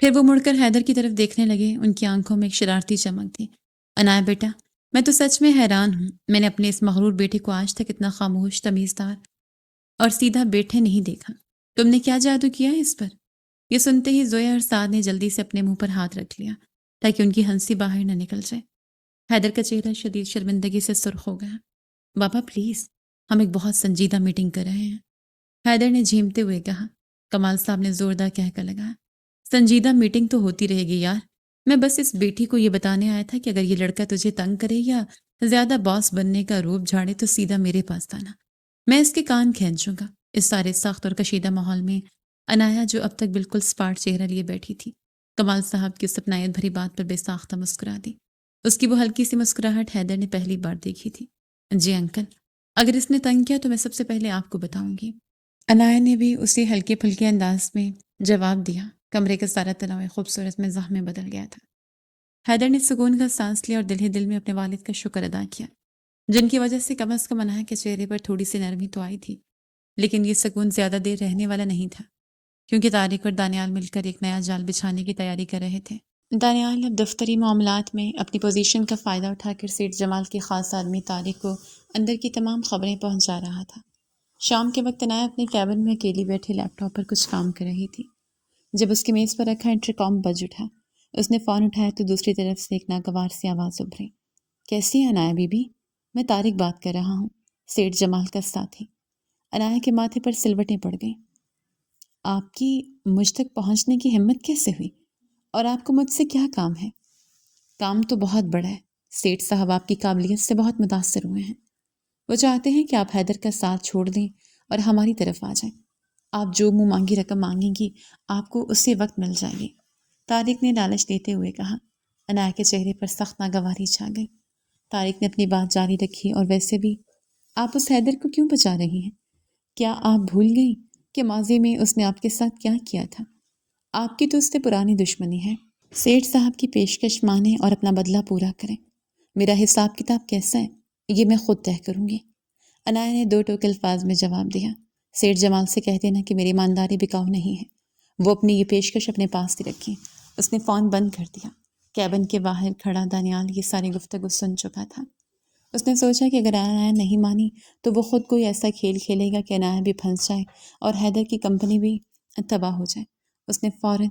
پھر وہ مڑ کر حیدر کی طرف دیکھنے لگے۔ ان کی آنکھوں میں ایک شرارتی چمک تھی۔ انایا بیٹا، میں تو سچ میں حیران ہوں۔ میں نے اپنے اس مغرور بیٹے کو آج تک اتنا خاموش، تمیزدار اور سیدھا بیٹھے نہیں دیکھا۔ تم نے کیا جادو کیا ہے اس پر؟ یہ سنتے ہی زویا اور سعد نے جلدی سے اپنے منہ پر ہاتھ رکھ لیا تاکہ ان کی ہنسی باہر نہ نکل جائے۔ حیدر کا چہرہ شدید شرمندگی سے سرخ ہو گیا۔ بابا پلیز، ہم ایک بہت سنجیدہ میٹنگ کر رہے ہیں، حیدر نے جھیمتے ہوئے کہا۔ کمال صاحب نے زوردار کہہ کر لگایا۔ سنجیدہ میٹنگ تو ہوتی رہے گی یار، میں بس اس بیٹی کو یہ بتانے آیا تھا کہ اگر یہ لڑکا تجھے تنگ کرے یا زیادہ باس بننے کا روپ جھاڑے تو سیدھا میرے پاس آنا، میں اس کے کان کھینچوں گا۔ اس سارے سخت اور کشیدہ ماحول میں انایا، جو اب تک بالکل سپاٹ چہرہ لیے بیٹھی تھی، کمال صاحب کی اس اپنائیت بھری بات پر بے ساختہ مسکرا دی۔ اس کی وہ ہلکی سی مسکراہٹ حیدر نے پہلی بار دیکھی تھی۔ جی انکل، اگر اس نے تنگ کیا تو میں سب سے پہلے آپ کو بتاؤں گی۔ انایا نے بھی اسی ہلکے پھلکے انداز میں جواب دیا۔ کمرے کا سارا تناؤ خوبصورت مزاح میں بدل گیا تھا۔ حیدر نے سکون کا سانس لیا اور دل ہی دل میں اپنے والد کا شکر ادا کیا، جن کی وجہ سے کم از کم انایا کے چہرے پر تھوڑی سی نرمی تو آئی تھی۔ لیکن یہ سکون زیادہ دیر رہنے والا نہیں تھا، کیونکہ طارق اور دانیال مل کر ایک نیا جال بچھانے کی تیاری کر رہے تھے۔ دانیال اب دفتری معاملات میں اپنی پوزیشن کا فائدہ اٹھا کر سیٹھ جمال کے خاص آدمی طارق کو اندر کی تمام خبریں پہنچا رہا تھا۔ شام کے وقت انایا اپنے کیبن میں اکیلی بیٹھے لیپ ٹاپ پر کچھ کام کر رہی تھی۔ جب اس کے میز پر رکھا انٹرکام بج اٹھا، اس نے فون اٹھایا تو دوسری طرف سے ایک ناگوار سی آواز ابھری۔ کیسی ہے انایا بی بی؟ میں طارق بات کر رہا ہوں، سیٹھ جمال کا ساتھی۔ انایا کے ماتھے پر سلوٹیں پڑ گئیں۔ آپ کی مجھ تک پہنچنے کی ہمت کیسے ہوئی؟ اور آپ کو مجھ سے کیا کام ہے؟ کام تو بہت بڑا ہے۔ سیٹھ صاحب آپ کی قابلیت سے بہت متاثر ہوئے ہیں۔ وہ چاہتے ہیں کہ آپ حیدر کا ساتھ چھوڑ دیں اور ہماری طرف آ جائیں۔ آپ جو منہ مانگی رقم مانگیں گی آپ کو اسی وقت مل جائے گی، طارق نے لالچ دیتے ہوئے کہا۔ انایا کے چہرے پر سخت ناگواری چھا گئی۔ طارق نے اپنی بات جاری رکھی، اور ویسے بھی آپ اس حیدر کو کیوں بچا رہی ہیں؟ کیا آپ بھول گئی کہ ماضی میں اس نے آپ کے ساتھ کیا کیا تھا؟ آپ کی تو اس سے پرانی دشمنی ہے۔ سیٹھ صاحب کی پیشکش مانیں اور اپنا بدلہ پورا کریں۔ میرا حساب کتاب کیسا ہے یہ میں خود طے کروں گی۔ انایا نے 2 ٹوک الفاظ میں جواب دیا۔ سیٹھ جمال سے کہہ دینا کہ میری ایمانداری بکاؤ نہیں ہے۔ وہ اپنی یہ پیشکش اپنے پاس ہی رکھی۔ اس نے فون بند کر دیا۔ کیبن کے باہر کھڑا دانیال یہ ساری گفتگو سن چکا تھا۔ اس نے سوچا کہ اگر انایا نہیں مانی تو وہ خود کوئی ایسا کھیل کھیلے گا کہ انایا بھی پھنس جائے اور حیدر کی کمپنی بھی تباہ ہو جائے۔ اس نے فوراً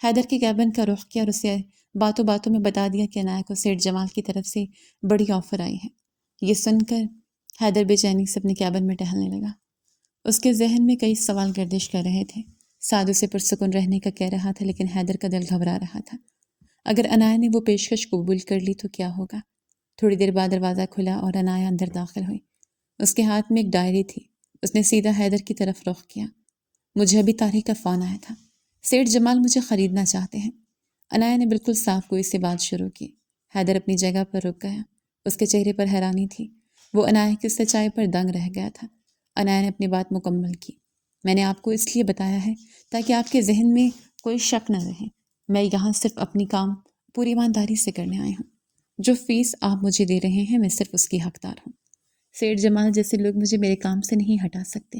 حیدر کے کیبن کا رخ کیا اور اسے باتوں باتوں میں بتا دیا کہ انایا کو سیٹھ جمال کی طرف سے بڑی آفر آئی ہے۔ یہ سن کر حیدر بے چینی سے اپنے کیبن میں ٹہلنے لگا۔ اس کے ذہن میں کئی سوال گردش کر رہے تھے۔ سعد اسے پرسکون رہنے کا کہہ رہا تھا لیکن حیدر کا دل گھبرا رہا تھا۔ اگر انایا نے وہ پیشکش قبول کر لی تو کیا ہوگا؟ تھوڑی دیر بعد دروازہ کھلا اور انایا اندر داخل ہوئی۔ اس کے ہاتھ میں ایک ڈائری تھی۔ اس نے سیدھا حیدر کی طرف رخ کیا۔ مجھے ابھی طارق کا فون آیا تھا۔ سیٹھ جمال مجھے خریدنا چاہتے ہیں۔ انایا نے بالکل صاف گوئی سے بات شروع کی۔ حیدر اپنی جگہ پر رک گیا۔ اس کے چہرے پر حیرانی تھی۔ وہ انایا کی سچائی پر دنگ رہ گیا تھا۔ انایا نے اپنی بات مکمل کی۔ میں نے آپ کو اس لیے بتایا ہے تاکہ آپ کے ذہن میں کوئی شک نہ رہے۔ میں یہاں صرف اپنی کام پوری ایمانداری سے کرنے آئی ہوں۔ جو فیس آپ مجھے دے رہے ہیں میں صرف اس کی حقدار ہوں۔ سیٹھ جمال جیسے لوگ مجھے میرے کام سے نہیں ہٹا سکتے۔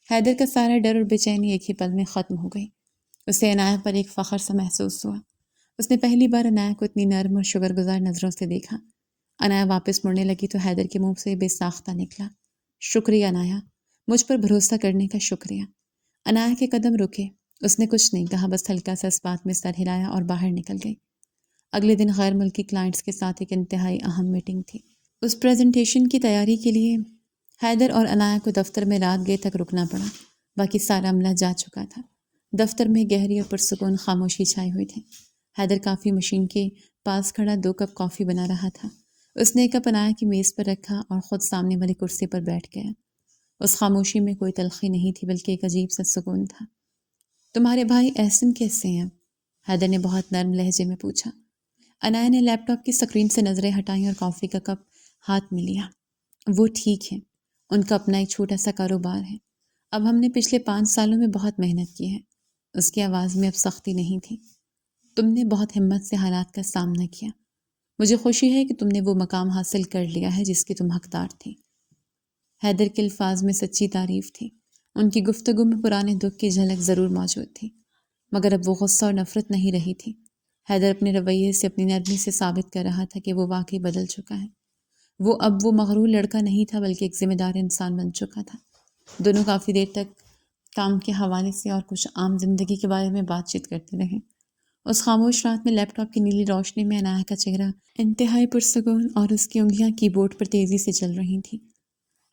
حیدر کا سارا ڈر اور بے چینی ایک ہی پل میں ختم ہو گئی۔ اسے انایا پر ایک فخر سا محسوس ہوا۔ اس نے پہلی بار انایا کو اتنی نرم اور شکر گزار نظروں سے دیکھا۔ انایا واپس مڑنے لگی تو حیدر کے منہ سے بے ساختہ نکلا، شکریہ انایا، مجھ پر بھروسہ کرنے کا شکریہ۔ انایا کے قدم رکے۔ اس نے کچھ نہیں کہا، بس ہلکا سا اس بات میں سر ہلایا اور باہر نکل گئی۔ اگلے دن غیر ملکی کلائنٹس کے ساتھ ایک انتہائی اہم میٹنگ تھی۔ اس پریزنٹیشن کی تیاری کے لیے حیدر اور انایا کو دفتر میں رات گئے تک رکنا پڑا۔ باقی سارا عملہ جا چکا تھا۔ دفتر میں گہری اور پرسکون خاموشی چھائی ہوئی تھی۔ حیدر کافی مشین کے پاس کھڑا 2 کپ کافی بنا رہا تھا۔ اس نے ایک کپ انایا کی میز پر رکھا اور خود سامنے والی کرسی پر بیٹھ گیا۔ اس خاموشی میں کوئی تلخی نہیں تھی بلکہ ایک عجیب سا سکون تھا۔ تمہارے بھائی احسن کیسے ہیں؟ حیدر نے بہت نرم لہجے میں پوچھا۔ انایا نے لیپ ٹاپ کی سکرین سے نظریں ہٹائیں اور کافی کا کپ ہاتھ میں لیا۔ وہ ٹھیک ہے، ان کا اپنا ایک چھوٹا سا کاروبار ہے۔ اب ہم نے پچھلے 5 سالوں میں بہت محنت کی ہے۔ اس کی آواز میں اب سختی نہیں تھی۔ تم نے بہت ہمت سے حالات کا سامنا کیا۔ مجھے خوشی ہے کہ تم نے وہ مقام حاصل کر لیا ہے جس کی تم حقدار تھی۔ حیدر کے الفاظ میں سچی تعریف تھی۔ ان کی گفتگو میں پرانے دکھ کی جھلک ضرور موجود تھی، مگر اب وہ غصہ اور نفرت نہیں رہی تھی۔ حیدر اپنے رویے سے، اپنی نرمی سے ثابت کر رہا تھا کہ وہ واقعی بدل چکا ہے۔ وہ اب وہ مغرور لڑکا نہیں تھا بلکہ ایک ذمہ دار انسان بن چکا تھا۔ دونوں کافی دیر تک کام کے حوالے سے اور کچھ عام زندگی کے بارے میں بات چیت کرتے رہے۔ اس خاموش رات میں لیپ ٹاپ کی نیلی روشنی میں انایا کا چہرہ انتہائی پرسکون اور اس کی انگلیاں کی بورڈ پر تیزی سے چل رہی تھیں۔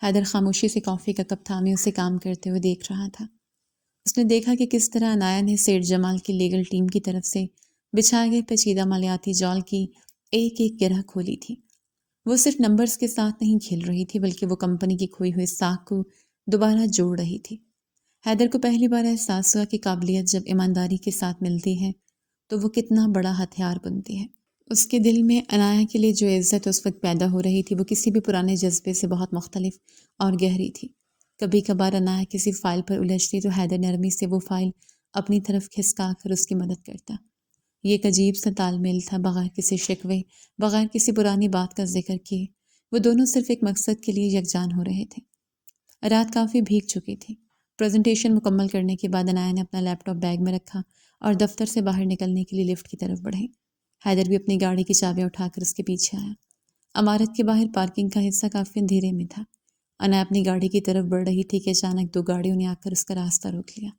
حیدر خاموشی سے کافی کا کپ تھامے اسے کام کرتے ہوئے دیکھ رہا تھا۔ اس نے دیکھا کہ کس طرح انایا نے سیٹھ جمال کی لیگل ٹیم کی طرف سے بچھائے گئے پیچیدہ مالیاتی جال کی ایک ایک گرہ کھولی تھی۔ وہ صرف نمبرز کے ساتھ نہیں کھیل رہی تھی بلکہ وہ کمپنی کی کھوئی ہوئی ساکھ کو دوبارہ جوڑ رہی تھی۔ حیدر کو پہلی بار احساس ہوا کہ قابلیت جب ایمانداری کے ساتھ ملتی ہے تو وہ کتنا بڑا ہتھیار بنتی ہے۔ اس کے دل میں انایا کے لیے جو عزت اس وقت پیدا ہو رہی تھی وہ کسی بھی پرانے جذبے سے بہت مختلف اور گہری تھی۔ کبھی کبھار انایا کسی فائل پر الجھتی تو حیدر نرمی سے وہ فائل اپنی طرف کھسکا کر اس کی مدد کرتا۔ یہ ایک عجیب سا تال میل تھا، بغیر کسی شکوے، بغیر کسی پرانی بات کا ذکر کیے۔ وہ دونوں صرف ایک مقصد کے لیے یکجان ہو رہے تھے۔ رات کافی بھیگ چکی تھی۔ پریزنٹیشن مکمل کرنے کے بعد انایا نے اپنا لیپ ٹاپ بیگ میں رکھا اور دفتر سے باہر نکلنے کے لیے لفٹ کی طرف بڑھے۔ حیدر بھی اپنی گاڑی کی چابیاں اٹھا کر اس کے پیچھے آیا۔ عمارت کے باہر پارکنگ کا حصہ کافی اندھیرے میں تھا۔ انایا اپنی گاڑی کی طرف بڑھ رہی تھی کہ اچانک 2 گاڑیوں نے آ کر اس کا راستہ روک لیا۔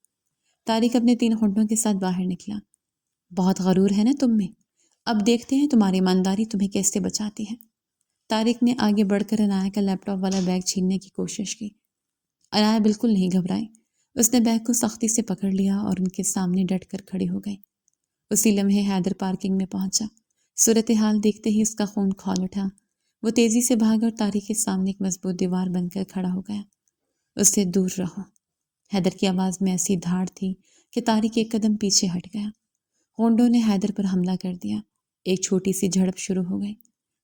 طارق اپنے 3 ہونٹوں کے ساتھ باہر نکلا۔ بہت غرور ہے نا تم میں، اب دیکھتے ہیں تمہاری ایمانداری تمہیں کیسے بچاتی ہے۔ طارق نے آگے بڑھ کر انایا کا لیپ ٹاپ والا بیگ چھیننے کی کوشش کی۔ انایا بالکل نہیں گھبرائی۔ اس نے بیگ کو سختی سے پکڑ لیا اور ان کے سامنے ڈٹ کر کھڑی ہو گئی۔ اسی لمحے حیدر پارکنگ میں پہنچا۔ صورتحال دیکھتے ہی اس کا خون کھول اٹھا۔ وہ تیزی سے بھاگا اور طارق کے سامنے ایک مضبوط دیوار بن کر کھڑا ہو گیا۔ اس سے دور رہو۔ حیدر کی آواز میں ایسی دھاڑ تھی کہ طارق ایک قدم پیچھے ہٹ گیا۔ ہونڈوں نے حیدر پر حملہ کر دیا۔ ایک چھوٹی سی جھڑپ شروع ہو گئی۔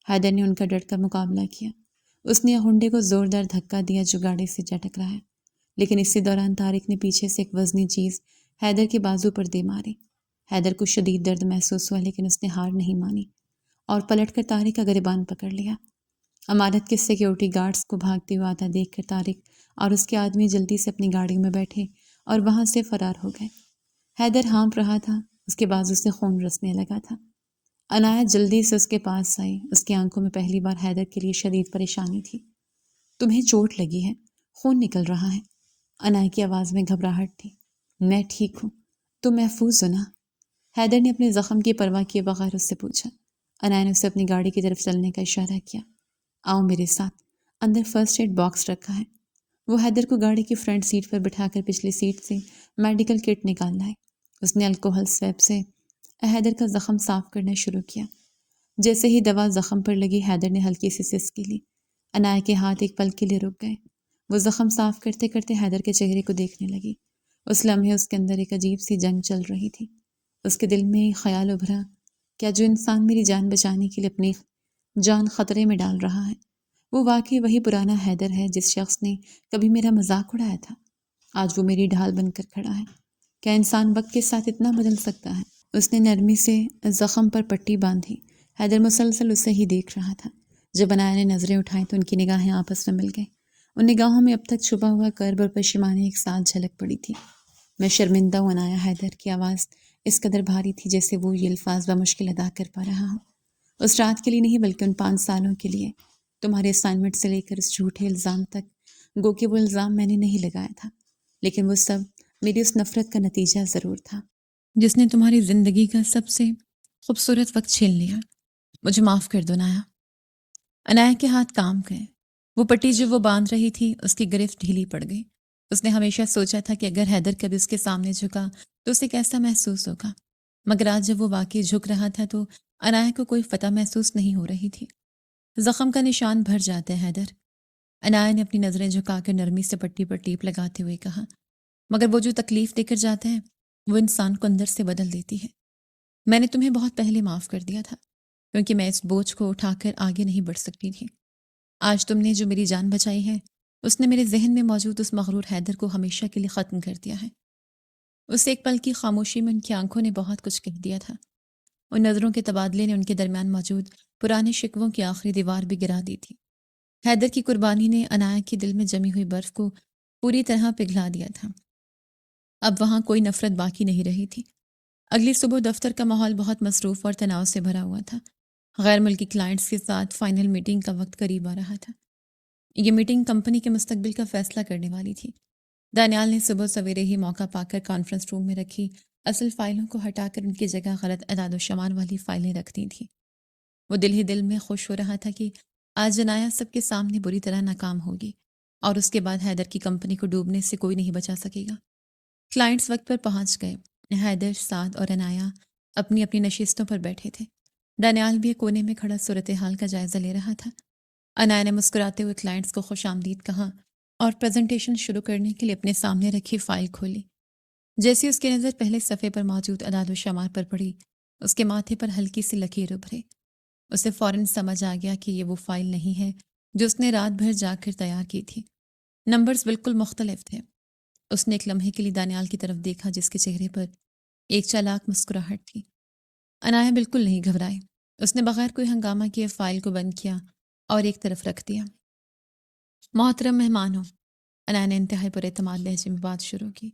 حیدر نے ان کا ڈٹ کر مقابلہ کیا۔ اس نے ہونڈے کو زوردار دھکا دیا جو گاڑی سے جا ٹکرایا، لیکن اسی دوران طارق نے پیچھے سے ایک وزنی چیز حیدر کے بازو پر دے ماری۔ حیدر کو شدید درد محسوس ہوا لیکن اس نے ہار نہیں مانی اور پلٹ کر طارق کا گریبان پکڑ لیا۔ عمارت کے سیکیورٹی گارڈز کو بھاگتے ہوئے آتا دیکھ کر طارق اور اس کے آدمی جلدی سے اپنی گاڑی میں بیٹھے اور وہاں سے فرار ہو گئے۔ حیدر ہانپ رہا تھا، اس کے بازو سے خون رسنے لگا تھا۔ عنایت جلدی سے اس کے پاس آئی، اس کی آنکھوں میں پہلی بار حیدر کے لیے شدید پریشانی تھی۔ تمہیں چوٹ لگی ہے، خون نکل رہا ہے۔ عنایت کی آواز میں گھبراہٹ تھی۔ میں ٹھیک ہوں، تم محفوظ ہو نا؟ حیدر نے اپنے زخم کی پرواہ کیے بغیر اس سے پوچھا۔ عنایت نے اسے اپنی گاڑی کی طرف چلنے کا اشارہ کیا۔ آؤ میرے ساتھ، اندر فرسٹ ایڈ باکس رکھا ہے۔ وہ حیدر کو گاڑی کی فرنٹ سیٹ پر بٹھا کر پچھلی سیٹ سے میڈیکل کٹ نکال لائے۔ اس نے الکوہل سویپ سے حیدر کا زخم صاف کرنا شروع کیا۔ جیسے ہی دوا زخم پر لگی، حیدر نے ہلکی سی سسکی لی۔ عنایت کے ہاتھ ایک پل کے لیے رک گئے۔ وہ زخم صاف کرتے کرتے حیدر کے چہرے کو دیکھنے لگی۔ اس لمحے اس کے اندر ایک عجیب سی جنگ چل رہی تھی۔ اس کے دل میں ایک خیال ابھرا، کیا جو انسان میری جان بچانے کے لیے اپنی جان خطرے میں ڈال رہا ہے وہ واقعی وہی پرانا حیدر ہے جس شخص نے کبھی میرا مذاق اڑایا تھا؟ آج وہ میری ڈھال بن کر کھڑا ہے۔ کیا انسان وقت کے ساتھ اتنا بدل سکتا ہے؟ اس نے نرمی سے زخم پر پٹی باندھی۔ حیدر مسلسل اسے ہی دیکھ رہا تھا۔ جب عنایت نے نظریں اٹھائیں تو ان کی نگاہیں آپس میں مل گئیں۔ ان نگاہوں میں اب تک چھپا ہوا کرب اور پشیمانی ایک ساتھ جھلک پڑی تھی۔ میں شرمندہ ہوں عنایت، حیدر کی آواز اس قدر بھاری تھی جیسے وہ یہ الفاظ بمشکل ادا کر پا رہا ہوں۔ اس رات کے لیے نہیں بلکہ ان 5 سالوں کے لیے، تمہارے اسائنمنٹ سے لے کر اس جھوٹے الزام تک، گو کہ وہ الزام میں نے نہیں لگایا تھا، لیکن وہ سب میری اس نفرت کا نتیجہ ضرور تھا جس نے تمہاری زندگی کا سب سے خوبصورت وقت چھین لیا۔ مجھے معاف کر دو نایا۔ عنایت کے ہاتھ کام گئے۔ وہ پٹی جو وہ باندھ رہی تھی اس کی گرفت ڈھیلی پڑ گئی۔ اس نے ہمیشہ سوچا تھا کہ اگر حیدر کبھی اس کے سامنے جھکا تو اسے کیسا محسوس ہوگا، مگر آج جب وہ واقعی جھک رہا تھا تو عنایت کو کوئی فتح محسوس نہیں ہو رہی تھی۔ زخم کا نشان بھر جاتا ہے حیدر، عنایت نے اپنی نظریں جھکا کر نرمی سے پٹی پر ٹیپ لگاتے ہوئے کہا، مگر وہ جو تکلیف دے کر جاتا ہے وہ انسان کو اندر سے بدل دیتی ہے۔ میں نے تمہیں بہت پہلے معاف کر دیا تھا کیونکہ میں اس بوجھ کو اٹھا کر آگے نہیں بڑھ سکتی تھی۔ آج تم نے جو میری جان بچائی ہے اس نے میرے ذہن میں موجود اس مغرور حیدر کو ہمیشہ کے لیے ختم کر دیا ہے۔ اس ایک پل کی خاموشی میں ان کی آنکھوں نے بہت کچھ کہہ دیا تھا۔ ان نظروں کے تبادلے نے ان کے درمیان موجود پرانے شکووں کی آخری دیوار بھی گرا دی تھی۔ حیدر کی قربانی نے عنایت کے دل میں جمی ہوئی برف کو پوری طرح پگھلا دیا تھا۔ اب وہاں کوئی نفرت باقی نہیں رہی تھی۔ اگلی صبح دفتر کا ماحول بہت مصروف اور تناؤ سے بھرا ہوا تھا۔ غیر ملکی کلائنٹس کے ساتھ فائنل میٹنگ کا وقت قریب آ رہا تھا۔ یہ میٹنگ کمپنی کے مستقبل کا فیصلہ کرنے والی تھی۔ دانیال نے صبح سویرے ہی موقع پا کر کانفرنس روم میں رکھی اصل فائلوں کو ہٹا کر ان کی جگہ غلط اعداد و شمار والی فائلیں رکھ دی تھیں۔ وہ دل ہی دل میں خوش ہو رہا تھا کہ آج عنایت سب کے سامنے بری طرح ناکام ہوگی اور اس کے بعد حیدر کی کمپنی کو ڈوبنے سے کوئی نہیں بچا سکے گا۔ کلائنٹس وقت پر پہنچ گئے۔ حیدر، سعد اور عنایت اپنی اپنی نشستوں پر بیٹھے تھے۔ دانیال بھی ایک کونے میں کھڑا صورتحال کا جائزہ لے رہا تھا۔ عنایت نے مسکراتے ہوئے کلائنٹس کو خوش آمدید کہا اور پریزنٹیشن شروع کرنے کے لیے اپنے سامنے رکھی فائل کھولی۔ جیسی اس کی نظر پہلے صفحے پر موجود اعداد و شمار پر پڑی، اس کے ماتھے پر ہلکی سی لکیر ابھرے۔ اسے فوراً سمجھ آ گیا کہ یہ وہ فائل نہیں ہے جو اس نے رات بھر جاگ کر تیار کی تھی۔ نمبرز بالکل مختلف تھے۔ اس نے ایک لمحے کے لیے دانیال کی طرف دیکھا جس کے چہرے پر ایک چالاک مسکراہٹ تھی۔ عنایت بالکل نہیں گھبرائی۔ اس نے بغیر کوئی ہنگامہ کیے فائل کو بند کیا اور ایک طرف رکھ دیا۔ محترم مہمانوں، عنایت نے انتہائی پر اعتماد لہجے میں بات شروع کی،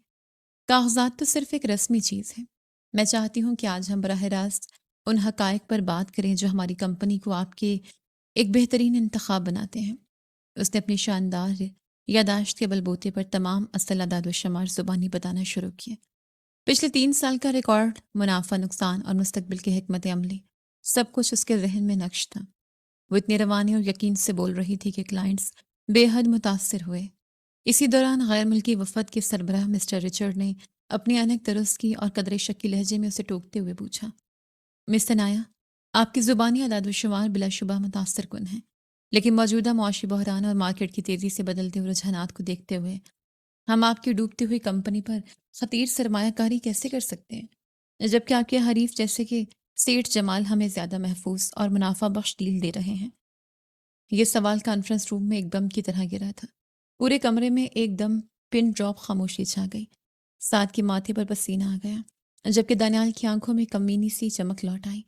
کاغذات تو صرف ایک رسمی چیز ہے۔ میں چاہتی ہوں کہ آج ہم براہ راست ان حقائق پر بات کریں جو ہماری کمپنی کو آپ کے ایک بہترین انتخاب بناتے ہیں۔ اس نے اپنی شاندار یادداشت کے بلبوتے پر تمام اصل اعداد و شمار زبانی بتانا شروع کیا۔ پچھلے 3 سال کا ریکارڈ، منافع نقصان اور مستقبل کی حکمت عملی، سب کچھ اس کے ذہن میں نقش تھا۔ وہ اتنی روانی اور یقین سے بول رہی تھی کہ کلائنٹس بے حد متاثر ہوئے۔ اسی دوران غیر ملکی وفد کے سربراہ مسٹر رچرڈ نے اپنی انک درست کی اور قدرے شکی لہجے میں اسے ٹوکتے ہوئے پوچھا، مس عنایت، آپ کی زبانی اعداد و شمار بلا شبہ متاثر کن ہیں، لیکن موجودہ معاشی بحران اور مارکیٹ کی تیزی سے بدلتے ہوئے رجحانات کو دیکھتے ہوئے ہم آپ کی ڈوبتی ہوئی کمپنی پر خطیر سرمایہ کاری کیسے کر سکتے ہیں، جبکہ آپ کے حریف جیسے کہ سیٹھ جمال ہمیں زیادہ محفوظ اور منافع بخش ڈیل دے رہے ہیں؟ یہ سوال کانفرنس روم میں ایک بم کی طرح گرا تھا۔ پورے کمرے میں ایک دم پن ڈراپ خاموشی چھا گئی۔ سعد کے ماتھے پر پسینہ آ گیا، جبکہ دانیال کی آنکھوں میں کمینی سی چمک لوٹ آئی۔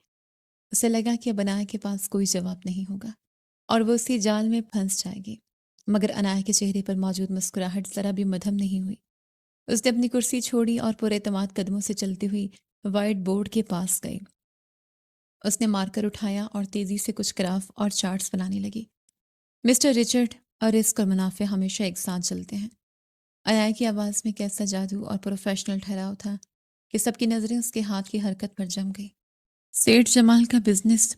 اسے لگا کہ اب انایا کے پاس کوئی جواب نہیں ہوگا اور وہ اسی جال میں پھنس جائے گی، مگر انایا کے چہرے پر موجود مسکراہٹ ذرا بھی مدھم نہیں ہوئی۔ اس نے اپنی کرسی چھوڑی اور پر اعتماد قدموں سے چلتی ہوئی وائٹ بورڈ کے پاس گئی۔ اس نے مارکر اٹھایا اور تیزی سے کچھ گراف اور چارٹس بنانے لگی۔ مسٹر رچرڈ، اور رسک اور منافع ہمیشہ ایک ساتھ چلتے ہیں۔ انایا کی آواز میں کیسا جادو اور پروفیشنل ٹھہراؤ تھا کہ سب کی نظریں اس کے ہاتھ کی حرکت پر جم گئی۔ سیٹھ جمال کا بزنس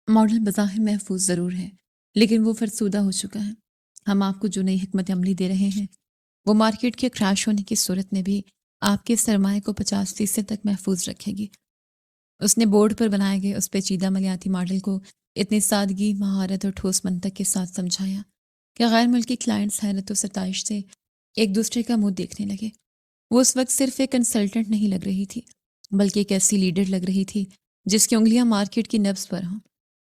ماڈل بظاہر محفوظ ضرور ہے، لیکن وہ فرسودہ ہو چکا ہے۔ ہم آپ کو جو نئی حکمت عملی دے رہے ہیں وہ مارکیٹ کے کریش ہونے کی صورت میں بھی آپ کے سرمایہ کو 50% تک محفوظ رکھے گی۔ اس نے بورڈ پر بنائے گئے اس پیچیدہ مالیاتی ماڈل کو اتنی سادگی، مہارت اور ٹھوس منطق کے ساتھ سمجھایا کہ غیر ملکی کلائنٹس حیرت و ستائش سے ایک دوسرے کا منہ دیکھنے لگے۔ وہ اس وقت صرف ایک کنسلٹنٹ نہیں لگ رہی تھی، بلکہ ایک ایسی لیڈر لگ رہی تھی جس کی انگلیاں مارکیٹ کی نبض پر ہوں۔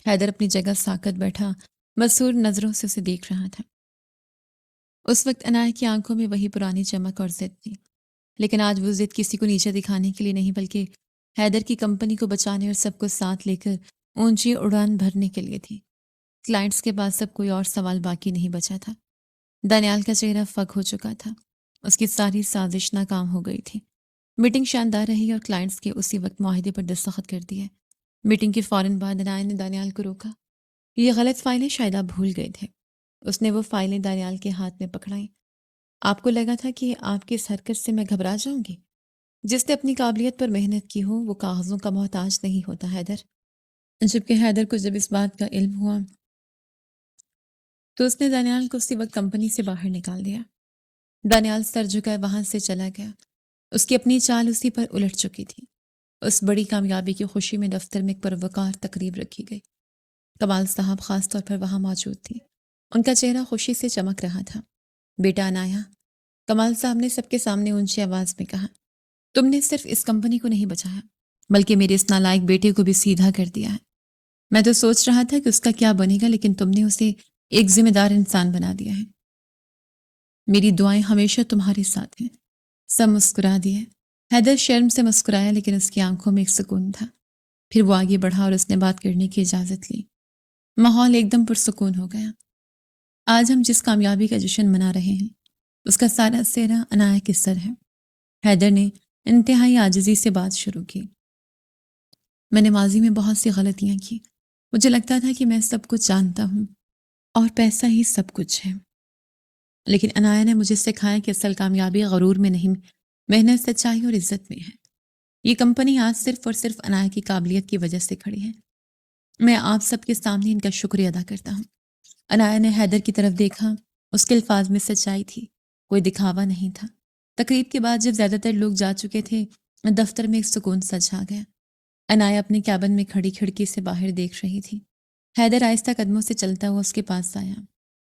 حیدر اپنی جگہ ساکت بیٹھا مسحور نظروں سے اسے دیکھ رہا تھا۔ اس وقت انایا کی آنکھوں میں وہی پرانی چمک اور ضد تھی، لیکن آج وہ ضد کسی کو نیچے دکھانے کے لیے نہیں، بلکہ حیدر کی کمپنی کو بچانے اور سب کو ساتھ لے کر اونچی اڑان بھرنے کے لیے تھی۔ کلائنٹس کے پاس اب کوئی اور سوال باقی نہیں بچا تھا۔ دانیال کا چہرہ فک ہو چکا تھا، اس کی ساری سازش ناکام ہو گئی تھی۔ میٹنگ شاندار رہی اور کلائنٹس کے اسی وقت معاہدے پر دستخط کر دیے۔ میٹنگ کے فوراً بعد انایا نے دانیال کو روکا۔ یہ غلط فائلیں شاید آپ بھول گئے تھے۔ اس نے وہ فائلیں دانیال کے ہاتھ میں پکڑائیں۔ آپ کو لگا تھا کہ آپ کی اس حرکت سے میں گھبرا جاؤں گی؟ جس نے اپنی قابلیت پر محنت کی ہو وہ کاغذوں کا محتاج نہیں ہوتا حیدر۔ جبکہ حیدر کو جب اس بات کا علم ہوا تو اس نے دانیال کو اسی وقت کمپنی سے باہر نکال دیا۔ دانیال سر جھکائے وہاں سے چلا گیا۔ اس کی اپنی چال اسی پر الٹ چکی تھی۔ اس بڑی کامیابی کی خوشی میں دفتر میں ایک پروقار تقریب رکھی گئی۔ کمال صاحب خاص طور پر وہاں موجود تھی۔ ان کا چہرہ خوشی سے چمک رہا تھا۔ بیٹا انایا، کمال صاحب نے سب کے سامنے اونچی آواز میں کہا، تم نے صرف اس کمپنی کو نہیں بچایا بلکہ میرے اس نالائق بیٹے کو بھی سیدھا کر دیا ہے۔ میں تو سوچ رہا تھا کہ اس کا کیا بنے گا، لیکن تم نے اسے ایک ذمہ دار انسان بنا دیا ہے۔ میری دعائیں ہمیشہ تمہارے ساتھ ہیں۔ سب مسکرا دیے۔ حیدر شرم سے مسکرایا، لیکن اس کی آنکھوں میں ایک سکون تھا۔ پھر وہ آگے بڑھا اور اس نے بات کرنے کی اجازت لی۔ ماحول ایک دم پرسکون ہو گیا۔ آج ہم جس کامیابی کا جشن منا رہے ہیں اس کا سارا سہرا انایا کے سر ہے۔ حیدر نے انتہائی عاجزی سے بات شروع کی۔ میں نے ماضی میں بہت سی غلطیاں کی۔ مجھے لگتا تھا کہ میں سب کچھ جانتا ہوں اور پیسہ ہی سب کچھ ہے، لیکن انایا نے مجھے سکھایا کہ اصل کامیابی غرور میں نہیں، محنت، سچائی اور عزت میں ہے۔ یہ کمپنی آج صرف اور صرف انایا کی قابلیت کی وجہ سے کھڑی ہے۔ میں آپ سب کے سامنے ان کا شکریہ ادا کرتا ہوں۔ انایا نے حیدر کی طرف دیکھا۔ اس کے الفاظ میں سچائی تھی، کوئی دکھاوا نہیں تھا۔ تقریب کے بعد جب زیادہ تر لوگ جا چکے تھے دفتر میں ایک سکون سا چھا گیا۔ انایا اپنے کیبن میں کھڑی کھڑکی سے باہر دیکھ رہی تھی۔ حیدر آہستہ قدموں سے چلتا ہوا اس کے پاس آیا۔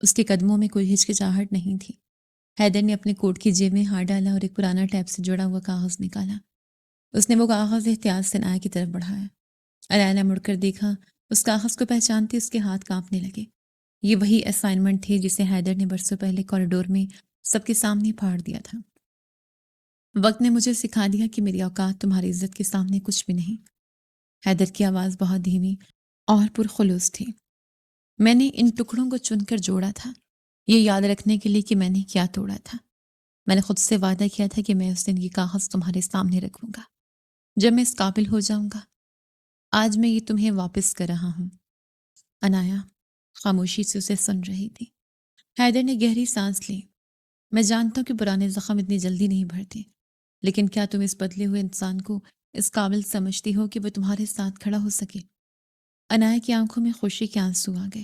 اس کے قدموں میں کوئی ہچکچاہٹ نہیں تھی۔ حیدر نے اپنے کوٹ کی جیب میں ہاتھ ڈالا اور ایک پرانا ٹیپ سے جڑا ہوا کاغذ نکالا۔ اس نے وہ کاغذ احتیاط سے انایا کی طرف بڑھایا۔ انایا نے مڑ کر دیکھا۔ اس کاغذ کو پہچانتے اس کے ہاتھ کانپنے لگے۔ یہ وہی اسائنمنٹ تھی جسے حیدر نے برسوں پہلے کوریڈور میں سب کے سامنے پھاڑ دیا تھا۔ وقت نے مجھے سکھا دیا کہ میری اوقات تمہاری عزت کے سامنے کچھ بھی نہیں۔ حیدر کی آواز بہت دھیمی اور پرخلوص تھی۔ میں نے ان ٹکڑوں کو چن کر جوڑا تھا، یہ یاد رکھنے کے لیے کہ میں نے کیا توڑا تھا۔ میں نے خود سے وعدہ کیا تھا کہ میں اس دن یہ کاغذ تمہارے سامنے رکھوں گا جب میں اس قابل ہو جاؤں گا۔ آج میں یہ تمہیں واپس کر رہا ہوں۔ انایا خاموشی سے اسے سن رہی تھی۔ حیدر نے گہری سانس لی۔ میں جانتا ہوں کہ پرانے زخم اتنی جلدی نہیں بھرتے، لیکن کیا تم اس بدلے ہوئے انسان کو اس قابل سمجھتی ہو کہ وہ تمہارے ساتھ کھڑا ہو سکے؟ انایا کی آنکھوں میں خوشی کے آنسو آ گئے۔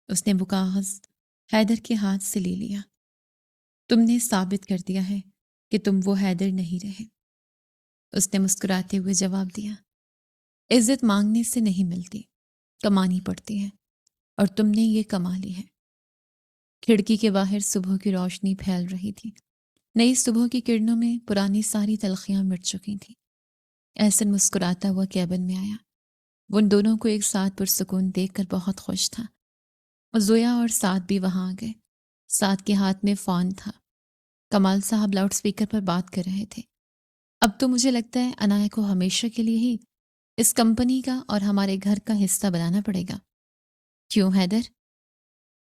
اس نے وہ کاغذ حیدر کے ہاتھ سے لے لیا۔ تم نے ثابت کر دیا ہے کہ تم وہ حیدر نہیں رہے، اس نے مسکراتے ہوئے جواب دیا۔ عزت مانگنے سے نہیں ملتی، کمانی پڑتی ہے، اور تم نے یہ کما لی ہے۔ کھڑکی کے باہر صبح کی روشنی پھیل رہی تھی۔ نئی صبح کی کرنوں میں پرانی ساری تلخیاں مٹ چکی تھیں۔ احسن مسکراتا ہوا کیبن میں آیا۔ وہ ان دونوں کو ایک ساتھ پرسکون دیکھ کر بہت خوش تھا۔ اور زویا اور سعد بھی وہاں آ گئے۔ سعد کے ہاتھ میں فون تھا۔ کمال صاحب لاؤڈ سپیکر پر بات کر رہے تھے۔ اب تو مجھے لگتا ہے انایا کو ہمیشہ کے لیے ہی اس کمپنی کا اور ہمارے گھر کا حصہ بنانا پڑے گا۔ کیوں حیدر؟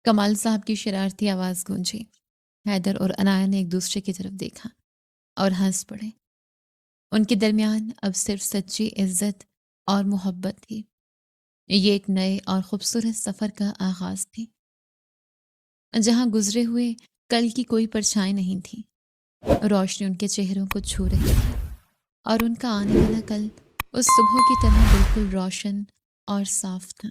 کمال صاحب کی شرارتی آواز گونجی۔ حیدر اور عنایا نے ایک دوسرے کی طرف دیکھا اور ہنس پڑے۔ ان کے درمیان اب صرف سچی عزت اور محبت تھی۔ یہ ایک نئے اور خوبصورت سفر کا آغاز تھی، جہاں گزرے ہوئے کل کی کوئی پرچھائی نہیں تھی۔ روشنی ان کے چہروں کو چھو رہی تھی اور ان کا آنے والا کل اس صبح کی طرح بالکل روشن اور صاف تھا۔